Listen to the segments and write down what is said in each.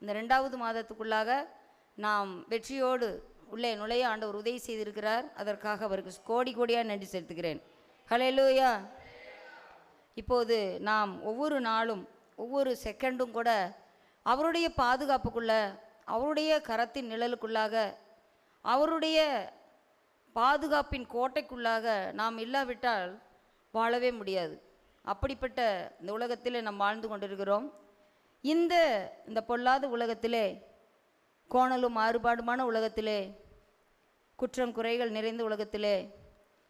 இந்த 2வது மாதத்துக்குள்ளாக நாம் வெற்றியோடு உள்ளே நுழைய ஆண்டவர் உதவி செய்திருக்கிறார். அதற்காக அவருக்கு கோடி கோடியாக நன்றி செலுத்துகிறேன். ஹல்லேலூயா. இப்போது நாம் ஒவ்வொரு நாளும் ஒவ்வொரு செகண்டும் கூட அவருடைய பாதுகாப்புக்குள்ள, அவருடைய கரத்தின் நிழலுக்குள்ளாக, அவருடைய பாதுகாப்பின் கோட்டைக்குள்ளாக நாம் இல்லாவிட்டால் வாழவே முடியாது. அப்படிப்பட்ட இந்த உலகத்தில் நாம் வாழ்ந்து கொண்டிருக்கிறோம். இந்த பொல்லாத உலகத்திலே, கோணலும் மாறுபாடுமான உலகத்திலே, குற்றம் குறைகள் நிறைந்த உலகத்திலே,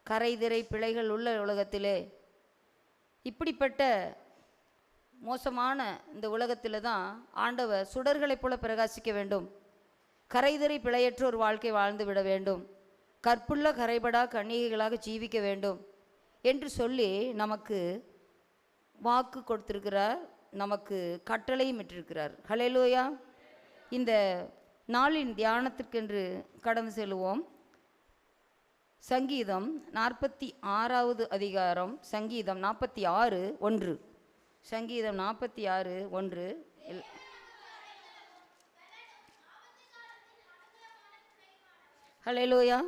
கரைதிரை பிழைகள் உள்ள உலகத்திலே, இப்படிப்பட்ட மோசமான இந்த உலகத்தில் தான் ஆண்டவர் சுடர்களைப் போல பிரகாசிக்க வேண்டும், கரைதிரை பிழையற்ற ஒரு வாழ்க்கை வாழ்ந்து விட வேண்டும், கற்புள்ள கரைபடா கன்னிகைகளாக ஜீவிக்க வேண்டும் என்று சொல்லி நமக்கு வாக்கு கொடுத்திருக்கிறார், நமக்கு கட்டளையும் இட்டிருக்கிறார். ஹல்லேலூயா. இந்த நாளின் தியானத்திற்கென்று கடந்து செல்வோம். சங்கீதம் 46வது அதிகாரம், சங்கீதம் 46:1. சங்கீதம் 46:1. ஹல்லேலூயா.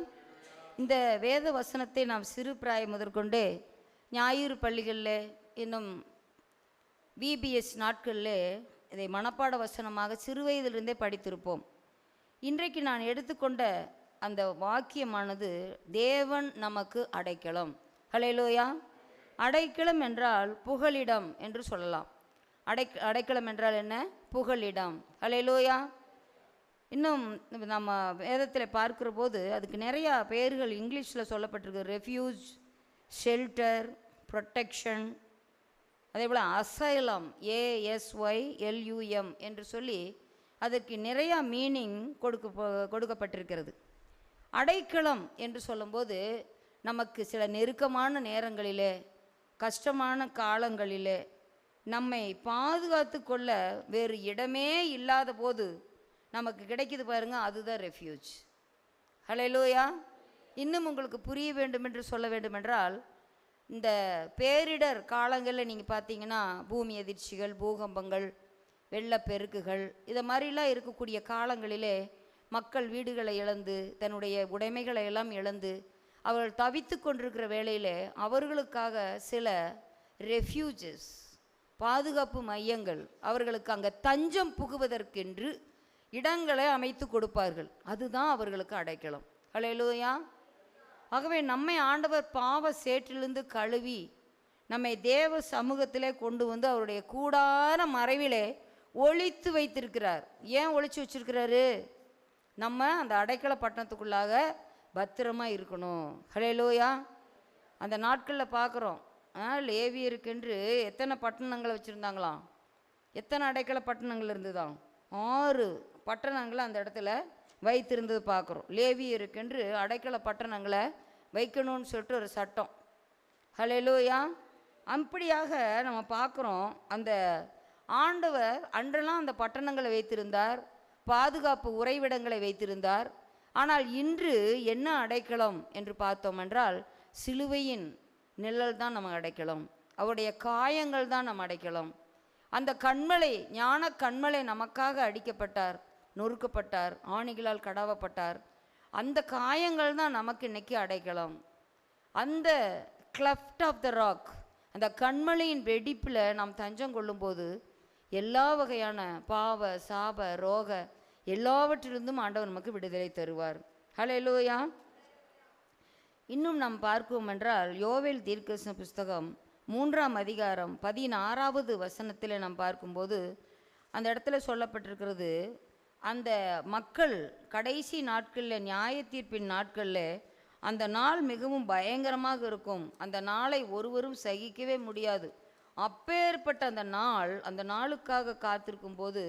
இந்த வேத வசனத்தை நாம் சிறு பிராயம் முதற்கொண்டே ஞாயிறு பள்ளிகளில், இன்னும் VBS நாட்களில் இதை மனப்பாட வசனமாக சிறு வயதிலிருந்தே படித்திருப்போம். இன்றைக்கு நான் எடுத்துக்கொண்ட அந்த வாக்கியமானது தேவன் நமக்கு அடைக்கலம். ஹல்லேலூயா. அடைக்கலம் என்றால் புகலிடம் என்று சொல்லலாம். அடைக்கலம் என்றால் என்ன? புகலிடம். ஹல்லேலூயா. இன்னும் நம்ம வேதத்தில் பார்க்குற போது அதுக்கு நிறையா பெயர்கள் இங்கிலீஷில் சொல்லப்பட்டிருக்கு. ரெஃப்யூஜ், ஷெல்டர், ப்ரொட்டெக்ஷன், அதே போல் அசைலம், ASYLUM என்று சொல்லி அதற்கு நிறையா மீனிங் கொடுக்கப்பட்டிருக்கிறது. அடைக்கலம் என்று சொல்லும்போது நமக்கு சில நெருக்கமான நேரங்களிலே, கஷ்டமான காலங்களிலே நம்மை பாதுகாத்து கொள்ள வேறு இடமே இல்லாத போது நமக்கு கிடைக்கிது பாருங்கள், அதுதான் ரெஃப்யூஜ். ஹல்லேலூயா. இன்னும் உங்களுக்கு புரிய வேண்டும் என்று சொல்ல வேண்டுமென்றால், இந்த பேரிடர் காலங்களில் நீங்கள் பார்த்தீங்கன்னா பூமி அதிர்ச்சிகள், பூகம்பங்கள், வெள்ளப்பெருக்குகள், இதை மாதிரிலாம் இருக்கக்கூடிய காலங்களிலே மக்கள் வீடுகளை இழந்து, தன்னுடைய உடைமைகளை எல்லாம் இழந்து அவர்கள் தவித்து கொண்டிருக்கிற வேளையில் அவர்களுக்காக சில ரெஃப்யூஜஸ், பாதுகாப்பு மையங்கள், அவர்களுக்கு அங்கே தஞ்சம் புகுவதற்கென்று இடங்களை அமைத்து கொடுப்பார்கள். அதுதான் அவர்களுக்கு அடைக்கலம். ஹல்லேலூயா. ஆகவே நம்மை ஆண்டவர் பாவ சேற்றிலிருந்து கழுவி நம்மை தேவ சமூகத்திலே கொண்டு வந்து அவருடைய கூடார மறைவிலே ஒளித்து வைத்திருக்கிறார். ஏன் ஒளிச்சு வச்சிருக்கிறாரு? நம்ம அந்த அடைக்கல பட்டணத்துக்குள்ளாக பத்திரமாக இருக்கணும். ஹல்லேலூயா. அந்த நாட்களில் பார்க்குறோம், லேவியருக்கென்று எத்தனை பட்டணங்களை வச்சுருந்தாங்களாம், எத்தனை அடைக்கல பட்டணங்கள் இருந்துதான், 6 பட்டணங்களை அந்த இடத்துல வைத்திருந்தது பார்க்குறோம். லேவியருக்கென்று அடைக்கல பட்டணங்களை வைக்கணும்னு சொல்லிட்டு ஒரு சட்டம். ஹல்லேலூயா. அப்படியாக நம்ம பார்க்குறோம். அந்த ஆண்டவர் அன்றெல்லாம் அந்த பட்டணங்களை வைத்திருந்தார், பாதுகாப்பு உறைவிடங்களை வைத்திருந்தார். ஆனால் இன்று என்ன அடைக்கலம் என்று பார்த்தோம் என்றால், சிலுவையின் நிழல் தான் நம்ம அடைக்கலம், அவருடைய காயங்கள் தான் நம்ம அடைக்கலம். அந்த கண்மலை, ஞான கண்மலை நமக்காக அடிக்கப்பட்டார், நொறுக்கப்பட்டார், ஆணிகளால் கடாவப்பட்டார். அந்த காயங்கள் தான் நமக்கு இன்னைக்கு அடைக்கலம். அந்த கிளஃப்ட் ஆஃப் த ராக், அந்த கண்மலையின் வெடிப்பில் நாம் தஞ்சம் கொள்ளும்போது எல்லா வகையான பாவ சாப ரோக எல்லாவற்றிலிருந்தும் ஆண்டவர் நமக்கு விடுதலை தருவார். ஹல்லேலூயா. இன்னும் நாம் பார்ப்போம் என்றால், யோவேல் தீர்க்கதரிசன புஸ்தகம் 3ஆம் அதிகாரம் 16வது வசனத்தில் நாம் பார்க்கும்போது அந்த இடத்துல சொல்லப்பட்டிருக்கிறது, அந்த மக்கள் கடைசி நாட்களில், நியாய தீர்ப்பின் நாட்களில் அந்த நாள் மிகவும் பயங்கரமாக இருக்கும். அந்த நாளை ஒருவரும் சகிக்கவே முடியாது. அப்பேற்பட்ட அந்த நாளுக்காக காத்திருக்கும் போது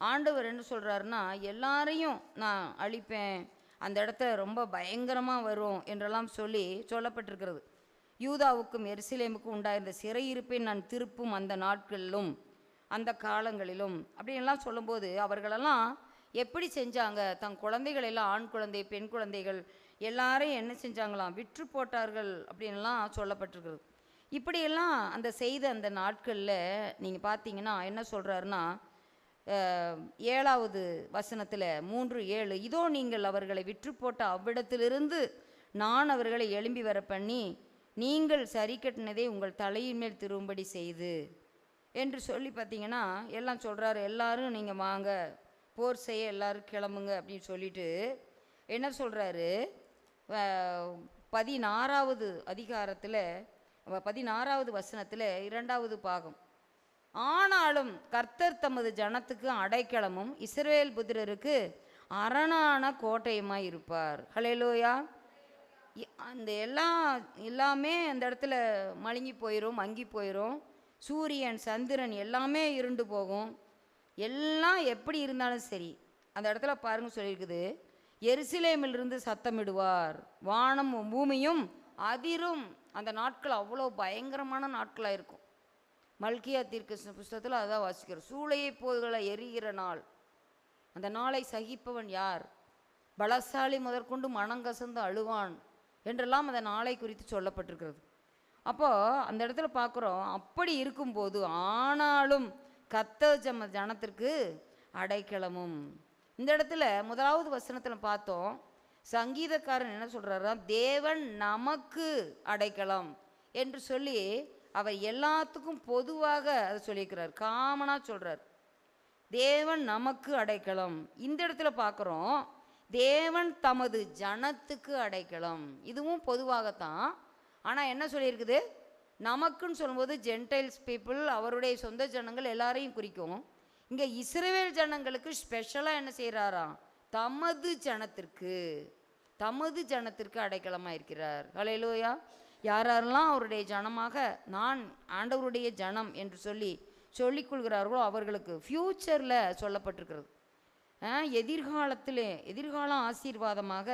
ஆண்டவர் என்ன சொல்கிறாருன்னா, எல்லாரையும் நான் அழிப்பேன், அந்த இடத்துல ரொம்ப பயங்கரமாக வரும் என்றெல்லாம் சொல்லப்பட்டிருக்கிறது. யூதாவுக்கும் எருசலேமுக்கும் உண்டாயிருந்த சிறையிருப்பை நான் திருப்பும் அந்த நாட்களிலும் அந்த காலங்களிலும் அப்படின்லாம் சொல்லும்போது, அவர்களெல்லாம் எப்படி செஞ்சாங்க? தன் குழந்தைகளெல்லாம், ஆண் குழந்தை பெண் குழந்தைகள் எல்லாரையும் என்ன செஞ்சாங்களாம்? விற்று போட்டார்கள் அப்படின்லாம் சொல்லப்பட்டிருக்கிறது. இப்படியெல்லாம் அந்த செய்த அந்த நாட்களில் நீங்கள் பார்த்தீங்கன்னா என்ன சொல்கிறாருன்னா, 7வது வசனத்தில் 3:7, இதோ நீங்கள் அவர்களை விற்று போட்ட அவ்விடத்திலிருந்து நான் அவர்களை எழும்பி வர பண்ணி நீங்கள் சரி கட்டினதை உங்கள் தலையின் மேல் திரும்படி செய்து என்று சொல்லி பார்த்தீங்கன்னா எல்லாம் சொல்கிறாரு. எல்லாரும் நீங்கள் வாங்க போர் செய்ய எல்லாரும் கிளம்புங்க அப்படின்னு சொல்லிட்டு என்ன சொல்கிறாரு, 16வது அதிகாரத்தில் 16வது வசனத்தில் 2வது பாகம், ஆனாலும் கர்த்தர் தமது ஜனத்துக்கு அடைக்கலமும் இஸ்ரவேல் புத்திரருக்கு அரணான கோட்டையுமாய் இருப்பார். ஹல்லேலூயா. அந்த எல்லாமே அந்த இடத்துல மழுங்கி போயிடும், மங்கி போயிடும். சூரியன் சந்திரன் எல்லாமே இருண்டு போகும். எல்லாம் எப்படி இருந்தாலும் சரி அந்த இடத்துல பாருங்க சொல்லியிருக்குது, எருசலேமிலிருந்து சத்தமிடுவார், வானமும் பூமியும் அதிரும். அந்த நாட்கள் அவ்வளோ பயங்கரமான நாட்களாக இருக்கும். மல்கியா தீர்க்கதரிசன புஸ்தகத்தில் அதான் வாசிக்கிறோம். சூளையை போதுகளை எரிகிற நாள். அந்த நாளை சகிப்பவன் யார்? பலசாலி முதற்கொண்டு மனங்கசந்து அழுவான் என்றெல்லாம் அந்த நாளை குறித்து சொல்லப்பட்டிருக்கிறது. அப்போது அந்த இடத்துல பார்க்குறோம், அப்படி இருக்கும்போது ஆனாலும் கர்த்தர் ஜனத்திற்கு அடைக்கலமும். இந்த இடத்துல 1வது வசனத்தில் பார்த்தோம், சங்கீதக்காரன் என்ன சொல்கிறாரா, தேவன் நமக்கு அடைக்கலம் என்று சொல்லி அவர் எல்லாத்துக்கும் பொதுவாக அதை சொல்லியிருக்கிறார், காமனாக சொல்கிறார். தேவன் நமக்கு அடைக்கலம். இந்த இடத்துல பார்க்குறோம், தேவன் தமது ஜனத்துக்கு அடைக்கலம். இதுவும் பொதுவாகத்தான். ஆனால் என்ன சொல்லியிருக்குது, நமக்குன்னு சொல்லும்போது ஜென்டைல்ஸ் பீப்புள், அவருடைய சொந்த ஜனங்கள் எல்லாரையும் குறிக்கும். இங்கே இஸ்ரவேல் ஜனங்களுக்கு ஸ்பெஷலாக என்ன செய்கிறாராம், தமது ஜனத்திற்கு அடைக்கலமாக இருக்கிறார். ஹல்லேலூயா. யாரெல்லாம் அவருடைய ஜனமாக நான் ஆண்டவருடைய ஜனம் என்று சொல்லிக்கொள்கிறார்களோ அவர்களுக்கு ஃப்யூச்சரில் சொல்லப்பட்டிருக்கிறது. எதிர்காலம் ஆசீர்வாதமாக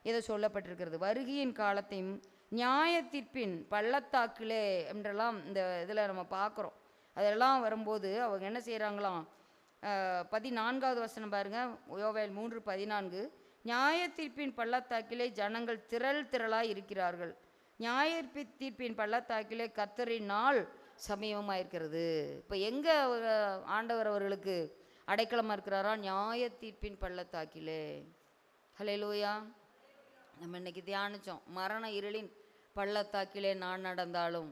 இதை சொல்லப்பட்டிருக்கிறது. வருகையின் காலத்தையும் நியாய தீர்ப்பின் பள்ளத்தாக்கிலே என்றெல்லாம் இந்த இதில் நம்ம பார்க்குறோம். அதெல்லாம் வரும்போது அவங்க என்ன செய்கிறாங்களாம், 14வது வசனம் பாருங்கள், யோவேல் 3:14, நியாய தீர்ப்பின் பள்ளத்தாக்கிலே ஜனங்கள் திரளாக இருக்கிறார்கள், நியாய தீர்ப்பின் பள்ளத்தாக்கிலே கர்த்தரின் நாள் சமீபமாக இருக்கிறது. இப்போ எங்கே ஆண்டவர் அவர்களுக்கு அடைக்கலமாக இருக்கிறாரா, நியாய தீர்ப்பின் பள்ளத்தாக்கிலே. ஹல்லேலூயா. நம்ம இன்னைக்கு தியானித்தோம், மரண இருளின் பள்ளத்தாக்கிலே நான் நடந்தாலும்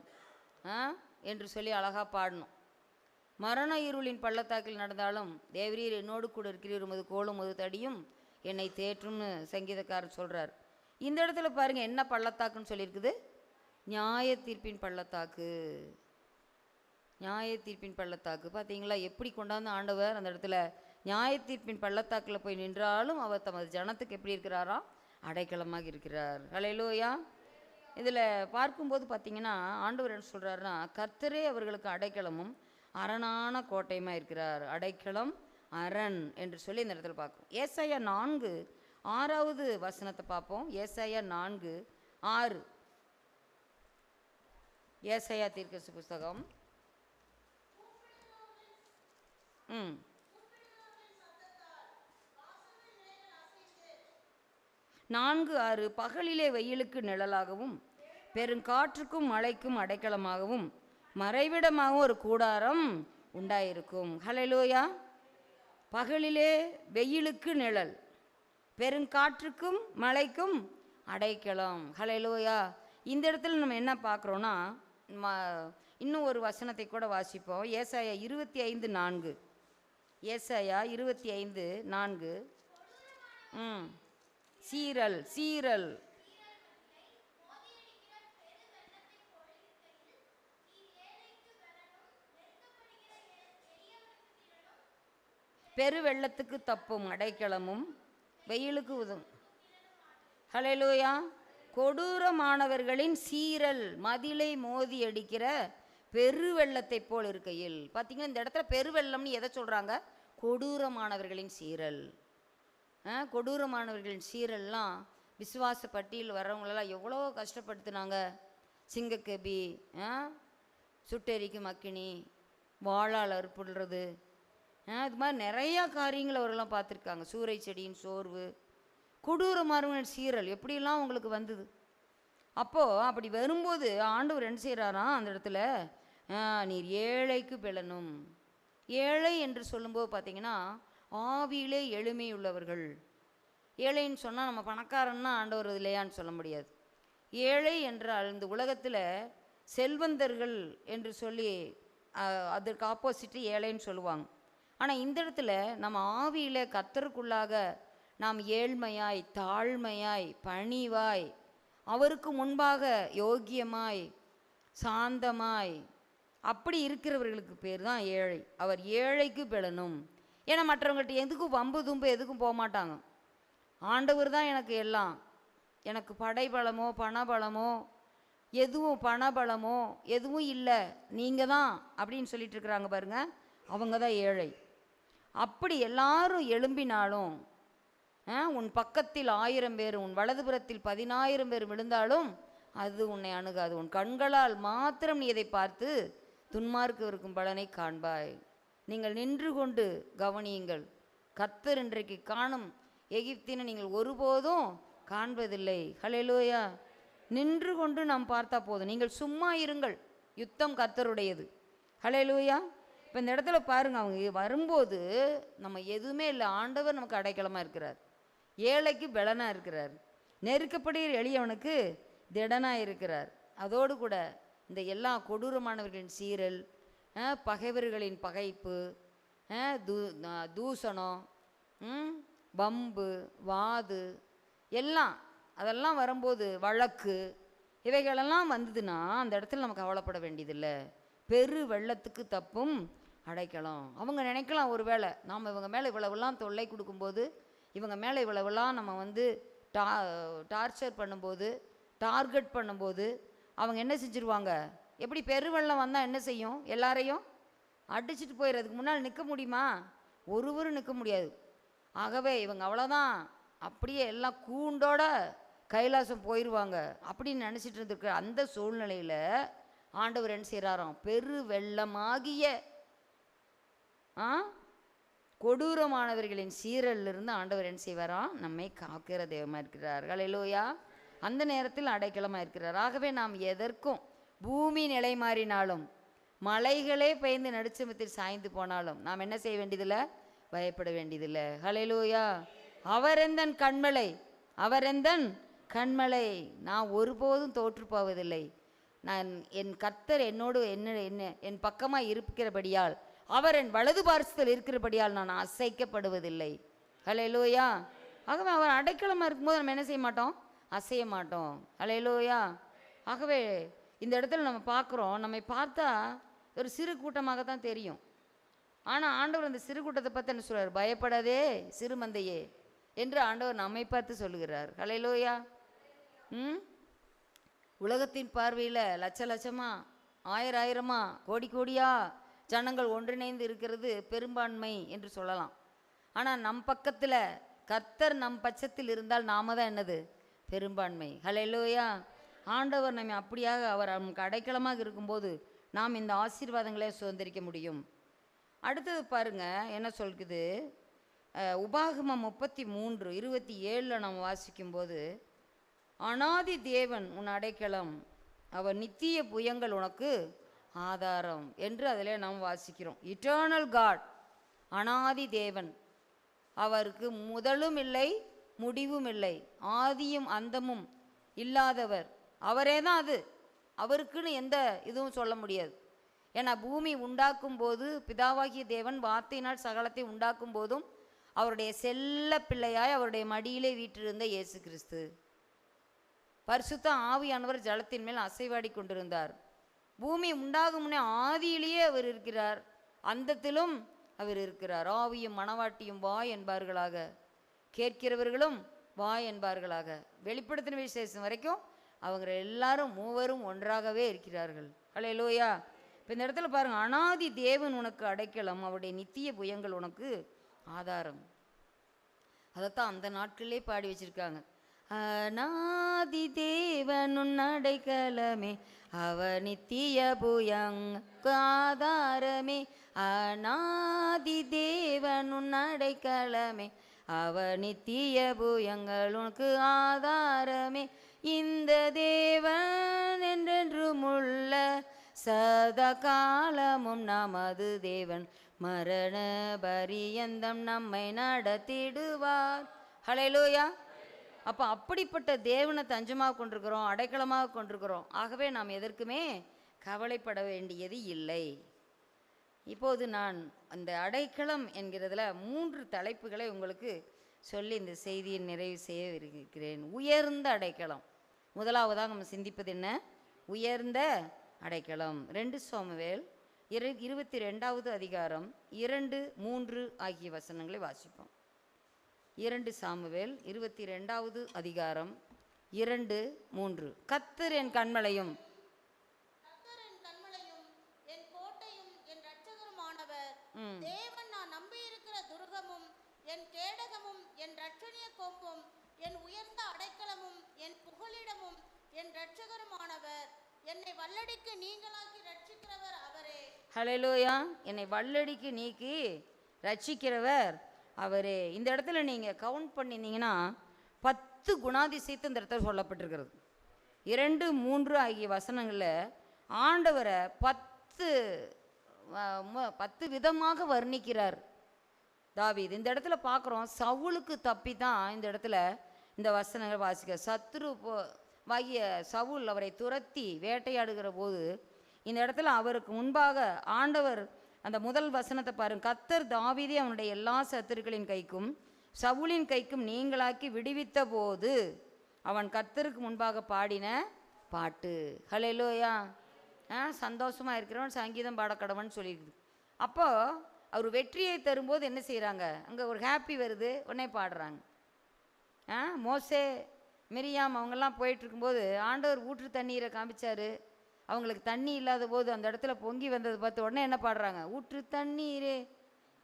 என்று சொல்லி அழகாக பாடணும். மரண இருளின் பள்ளத்தாக்கில் நடந்தாலும் தேவரீர் என்னோடு கூட இருக்கிறீர், உமது கோலும் உமது தடியும் என்னை தேற்றும்னு சங்கீதக்காரர் சொல்கிறார். இந்த இடத்துல பாருங்கள் என்ன பள்ளத்தாக்குன்னு சொல்லியிருக்குது, நியாய தீர்ப்பின் பள்ளத்தாக்கு. நியாய தீர்ப்பின் பள்ளத்தாக்கு பார்த்தீங்களா, எப்படி கொண்டாந்து ஆண்டவர் அந்த இடத்துல நியாய தீர்ப்பின் பள்ளத்தாக்கில் போய் நின்றாலும் அவர் தமது ஜனத்துக்கு எப்படி இருக்கிறாரா, அடைக்கலமாக இருக்கிறார். ஹல்லேலூயா. இதில் பார்க்கும்போது பார்த்தீங்கன்னா ஆண்டவர் என்ன சொல்கிறாருன்னா, கர்த்தரே அவர்களுக்கு அடைக்கலமும் அரணான கோட்டையுமா இருக்கிறார். அடைக்கலம் அரண் என்று சொல்லி இந்த இடத்துல பார்க்குறோம். ஏசாயா 4:6வது வசனத்தை பார்ப்போம். ஏசாயா 4:6, ஏசாயா தீர்க்கதரிசி புஸ்தகம் 4:6, பகலிலே வெயிலுக்கு நிழலாகவும் பெருங்காற்றுக்கும் மழைக்கும் அடைக்கலமாகவும் மறைவிடமாகவும் ஒரு கூடாரம் உண்டாயிருக்கும். ஹல்லேலூயா. பகலிலே வெயிலுக்கு நிழல், பெருங்காற்றுக்கும் மழைக்கும் அடைக்கலம். ஹல்லேலூயா. இந்த இடத்துல நம்ம என்ன பார்க்குறோன்னா, இன்னும் ஒரு வசனத்தை கூட வாசிப்போம். ஏசாயா 25:4, ஏசாயா 25:4, சீரல் பெருவெள்ளத்துக்கு தப்பும் அடைக்கலமும் வெயிலுக்கு உதவும். ஹல்லேலூயா. கொடூரமானவர்களின் சீரல், மதிலை மோதி அடிக்கிற பெருவெள்ளத்தை போல் இருக்கையில். பார்த்தீங்கன்னா இந்த இடத்துல பெருவெள்ளம்னு எதை சொல்கிறாங்க, கொடூரமானவர்களின் சீரல். கொடூரமானவர்களின் சீரல்லாம் விசுவாச பட்டியல் வர்றவங்களெல்லாம் எவ்வளோ கஷ்டப்படுத்தினாங்க. சிங்கக்கபி, சுட்டெரிக்கும் அக்கினி, வாழால் அறுப்புடுறது, இது மாதிரி நிறையா காரியங்கள் அவரெல்லாம் பார்த்துருக்காங்க. சூறை செடியின் சோர்வு, கொடூரமானவர்களின் சீரல் எப்படிலாம் உங்களுக்கு வந்தது. அப்போது அப்படி வரும்போது ஆண்டவர் என்ன செய்கிறாராம் அந்த இடத்துல, நீர் ஏழைக்கு பெலனும் ஏழை என்று சொல்லும்போது பார்த்திங்கன்னா ஆவியிலே எளிமையுள்ளவர்கள். ஏழைன்னு சொன்னால் நம்ம பணக்காரன்னா ஆண்டவர் இல்லையான்னு சொல்ல முடியாது. ஏழை என்றால் இந்த உலகத்தில் செல்வந்தர்கள் என்று சொல்லி அதற்கு ஆப்போசிட்டு ஏழைன்னு சொல்லுவாங்க. ஆனால் இந்த இடத்துல நம்ம ஆவியில் கர்த்தருக்குள்ளாக நாம் ஏழ்மையாய், தாழ்மையாய், பணிவாய், அவருக்கு முன்பாக யோக்கியமாய், சாந்தமாய் அப்படி இருக்கிறவர்களுக்கு பேர் தான் ஏழை. அவர் ஏழைக்கு பெலனும். ஏன்னா மற்றவங்கள்ட்ட எதுக்கும் வம்பு தும்பு எதுக்கும் போக மாட்டாங்க. ஆண்டவர் தான் எனக்கு எல்லாம், எனக்கு படைபலமோ பணபலமோ எதுவும் பணபலமோ எதுவும் இல்லை, நீங்கள் தான் அப்படின்னு சொல்லிட்டு இருக்கிறாங்க பாருங்க, அவங்க தான் ஏழை. அப்படி எல்லாரும் எழும்பினாலும் உன் பக்கத்தில் 1000 பேர் உன் வலதுபுறத்தில் 10,000 பேர் விழுந்தாலும் அது உன்னை அணுகாது. உன் கண்களால் மாத்திரம் நீ இதை பார்த்து துன்மார்க்கு இருக்கும் பலனை காண்பாய். நீங்கள் நின்று கொண்டு கவனியுங்கள். கர்த்தர் இன்றைக்கு காணும் எகிப்தினை நீங்கள் ஒருபோதும் காண்பதில்லை. ஹல்லேலூயா. நின்று கொண்டு நாம் பார்த்தா போதும். நீங்கள் சும்மா இருங்கள், யுத்தம் கர்த்தருடையது. ஹல்லேலூயா. இப்போ இந்த இடத்துல பாருங்கள், அவங்க வரும்போது நம்ம எதுவுமே இல்லை, ஆண்டவர் நமக்கு அடைக்கலமாக இருக்கிறார், ஏழைக்கு பலனாக இருக்கிறார், நெருக்கப்படுகிற எளியவனுக்கு திடனாக இருக்கிறார். அதோடு கூட இந்த எல்லா கொடூரமானவர்களின் சீரல், பகைவர்களின் பகைப்பு, தூசணம், பம்பு, வாது எல்லாம் அதெல்லாம் வரும்போது வழக்கு இவைகளெல்லாம் வந்ததுன்னா அந்த இடத்துல நமக்கு கவலைப்பட வேண்டியதில்லை. பெரு வெள்ளத்துக்கு தப்பும் அடைக்கலாம். அவங்க நினைக்கலாம் ஒருவேளை நாம் இவங்க மேலே இவ்வளவுலாம் தொல்லை கொடுக்கும்போது, இவங்க மேலே இவ்வளவுலாம் நம்ம டார்ச்சர் பண்ணும்போது, டார்கெட் பண்ணும்போது அவங்க என்ன செஞ்சுருவாங்க, எப்படி பெருவெள்ளம் வந்தால் என்ன செய்யும், எல்லாரையும் அடிச்சுட்டு போயிடுறதுக்கு முன்னால் நிற்க முடியுமா? ஒருவரும் நிற்க முடியாது. ஆகவே இவங்க அவ்வளோதான், அப்படியே எல்லாம் கூண்டோட கைலாசம் போயிடுவாங்க அப்படின்னு நினச்சிட்டு இருந்திருக்கிற அந்த சூழ்நிலையில் ஆண்டவர் என்ன செய்கிறாராம், பெரு வெள்ளமாகிய கொடூரமானவர்களின் சீரலிருந்து ஆண்டவர் என்ன செய்வாராம், நம்மை காக்கிற தெய்வமாக இருக்கிறார். ஹல்லேலூயா. அந்த நேரத்தில் அடைக்கலமாக இருக்கிறார். ஆகவே நாம் எதற்கும், பூமி நிலை மாறினாலும், மலைகளே பெய்ந்து நடுச்சமத்தில் சாய்ந்து போனாலும் நாம் என்ன செய்ய வேண்டியதில்லை, பயப்பட வேண்டியதில்லை. ஹல்லேலூயா. அவரெந்தன் கண்மலை, அவரெந்தன் கண்மலை, நான் ஒருபோதும் தோற்று போவதில்லை. நான் என் கர்த்தர் என்னோடு என் பக்கமாக இருக்கிறபடியால், அவர் என் வலது பார்சத்தில் இருக்கிறபடியால் நான் அசைக்கப்படுவதில்லை. ஹல்லேலூயா. ஆகவே அவர் அடைக்கலமாக இருக்கும்போது நம்ம என்ன செய்ய மாட்டோம், அசைய மாட்டோம். ஹல்லேலூயா. ஆகவே இந்த இடத்துல நம்ம பார்க்குறோம், நம்மை பார்த்தா ஒரு சிறு கூட்டமாக தான் தெரியும். ஆனால் ஆண்டவர் அந்த சிறு கூட்டத்தை பார்த்து என்ன சொல்கிறார், பயப்படாதே சிறுமந்தையே என்று ஆண்டவர் நம்மை பார்த்து சொல்லுகிறார். ஹல்லேலூயா. உலகத்தின் பார்வையில் லட்ச லட்சமா, ஆயிரமா, கோடி கோடியா ஜனங்கள் ஒன்றிணைந்து இருக்கிறது பெரும்பான்மை என்று சொல்லலாம். ஆனால் நம் பக்கத்தில் கர்த்தர் நம் பட்சத்தில் இருந்தால் நாம தான் என்னது, பெரும்பான்மை. ஹல்லேலூயா. ஆண்டவர் நம்மை அப்படியாக அவர் நமக்கு அடைக்கலமாக இருக்கும்போது நாம் இந்த ஆசீர்வாதங்களை சுதந்திரிக்க முடியும். அடுத்தது பாருங்க என்ன சொல்லுது, உபாகமம் 33:27 நம்ம வாசிக்கும்போது, அனாதி தேவன் உன் அடைக்கலம், அவர் நித்திய புயங்கள் உனக்கு ஆதாரம் என்று அதிலே நாம் வாசிக்கிறோம். இட்டர்னல் காட், அனாதி தேவன், அவருக்கு முதலும் இல்லை முடிவும் இல்லை, ஆதியும் அந்தமும் இல்லாதவர், அவரே தான். அது அவருக்குன்னு எந்த இதுவும் சொல்ல முடியாது. ஏன்னா பூமி உண்டாக்கும் போது பிதாவாகிய தேவன் வார்த்தையினால் சகலத்தை உண்டாக்கும் போதும் அவருடைய செல்ல பிள்ளையாய் அவருடைய மடியிலே வீற்றிருந்த இயேசு கிறிஸ்து, பரிசுத்த ஆவியானவர் ஜலத்தின் மேல் அசைவாடி கொண்டிருந்தார். பூமி உண்டாகும் முன்னே ஆதியிலேயே அவர் இருக்கிறார், அந்தத்திலும் அவர் இருக்கிறார். ஆவியும் மணவாட்டியும் வா என்பார்களாக, கேட்கிறவர்களும் வா என்பார்களாக. வெளிப்படுத்தின விசேஷம் வரைக்கும் அவங்க எல்லாரும் மூவரும் ஒன்றாகவே இருக்கிறார்கள். ஹல்லேலூயா. இப்போ இந்த இடத்துல பாருங்கள், அனாதி தேவன் உனக்கு அடைக்கலம், அவருடைய நித்திய புயங்கள் உனக்கு ஆதாரம். அதைத்தான் அந்த நாட்களிலே பாடி வச்சிருக்காங்க. அநாதி தேவன் உன் அடைக்கலமே, அவர் நித்திய புயங்க ஆதாரமே. அநாதி தேவன் உன் அடைக்கலமே, அவர் நித்திய புயங்கள் உனக்கு ஆதாரமே. இந்த தேவன் என்றென்றும் உள்ள சதா காலமும் நமது தேவன், மரண பரியந்தம் நம்மை நடத்திடுவார். ஹல்லேலூயா. அப்போ அப்படிப்பட்ட தேவனை தஞ்சமாக கொண்டிருக்கிறோம், அடைக்கலமாக கொண்டிருக்கிறோம். ஆகவே நாம் எதற்குமே கவலைப்பட வேண்டியது இல்லை. இப்போது நான் அந்த அடைக்கலம் என்கிறதுல 3 தலைப்புகளை உங்களுக்கு சொல்லி இந்த செய்தியை நிறைவு செய்ய இருக்கிறேன். உயர்ந்த அடைக்கலம். முதலாவதாக நம்ம சிந்திப்பது என்ன? உயர்ந்த அடைக்கலம். 2 சாமுவேல் 22வது அதிகாரம் 2, 3 ஆகிய வசனங்களை வாசிப்போம். 2 சாமுவேல் 22வது அதிகாரம் 2, 3. கர்த்தர் என் கன்மலையும் என் கோட்டையும் என் இரட்சகருமானவர், தேவன் நான் நம்பியிருக்கிற துர்கமும் என் கேடகமும் என் இரட்சணிய கொம்பும் என் உயர்ந்த அடைக்கலமும் என் புகலிடமும் என் இரட்சகருமானவர், என்னை வல்லடிக்கு நீங்களாக்கி ரட்சிக்கிறவர் அவரே. ஹல்லேலூயா. என்னை வல்லடிக்கு நீக்கி ரட்சிக்கிறவர் அவரே. இந்த இடத்துல நீங்கள் கவுண்ட் பண்ணியிருந்தீங்கன்னா 10 குணாதிசயத்தை இந்த இடத்துல சொல்லப்பட்டிருக்கிறது. 2, 3 ஆகிய வசனங்களில் ஆண்டவரை 10 விதமாக வர்ணிக்கிறார் தாவீது. இந்த இடத்துல பார்க்குறோம், சவுலுக்கு தப்பி தான் இந்த இடத்துல இந்த வசனங்கள் வாசிக்க. சத்ரு வாகிய சவுல் அவரை துரத்தி வேட்டையாடுகிற போது இந்த இடத்துல அவருக்கு முன்பாக ஆண்டவர் அந்த முதல் வசனத்தை பாருங்க. கர்த்தர் தாவீதை அவனுடைய எல்லா சத்துருக்களின் கைக்கும் சவுலின் கைக்கும் நீங்களாக்கி விடுவித்த போது அவன் கர்த்தருக்கு முன்பாக பாடின பாட்டு. ஹல்லேலூயா. சந்தோஷமாக இருக்கிறவன் சங்கீதம் பாடக்கடவன் சொல்லியிருக்குது. அப்போது அவர் வெற்றியை தரும்போது என்ன செய்கிறாங்க? அங்கே ஒரு ஹாப்பி வருது, உடனே பாடுறாங்க. மோசே மிரியாம் அவங்கெல்லாம் போயிட்டுருக்கும்போது ஆண்டவர் ஊற்று தண்ணீரை காமிச்சார். அவங்களுக்கு தண்ணி இல்லாத போது அந்த இடத்துல பொங்கி வந்தது பார்த்து உடனே என்ன பாடுறாங்க? ஊற்று தண்ணீரே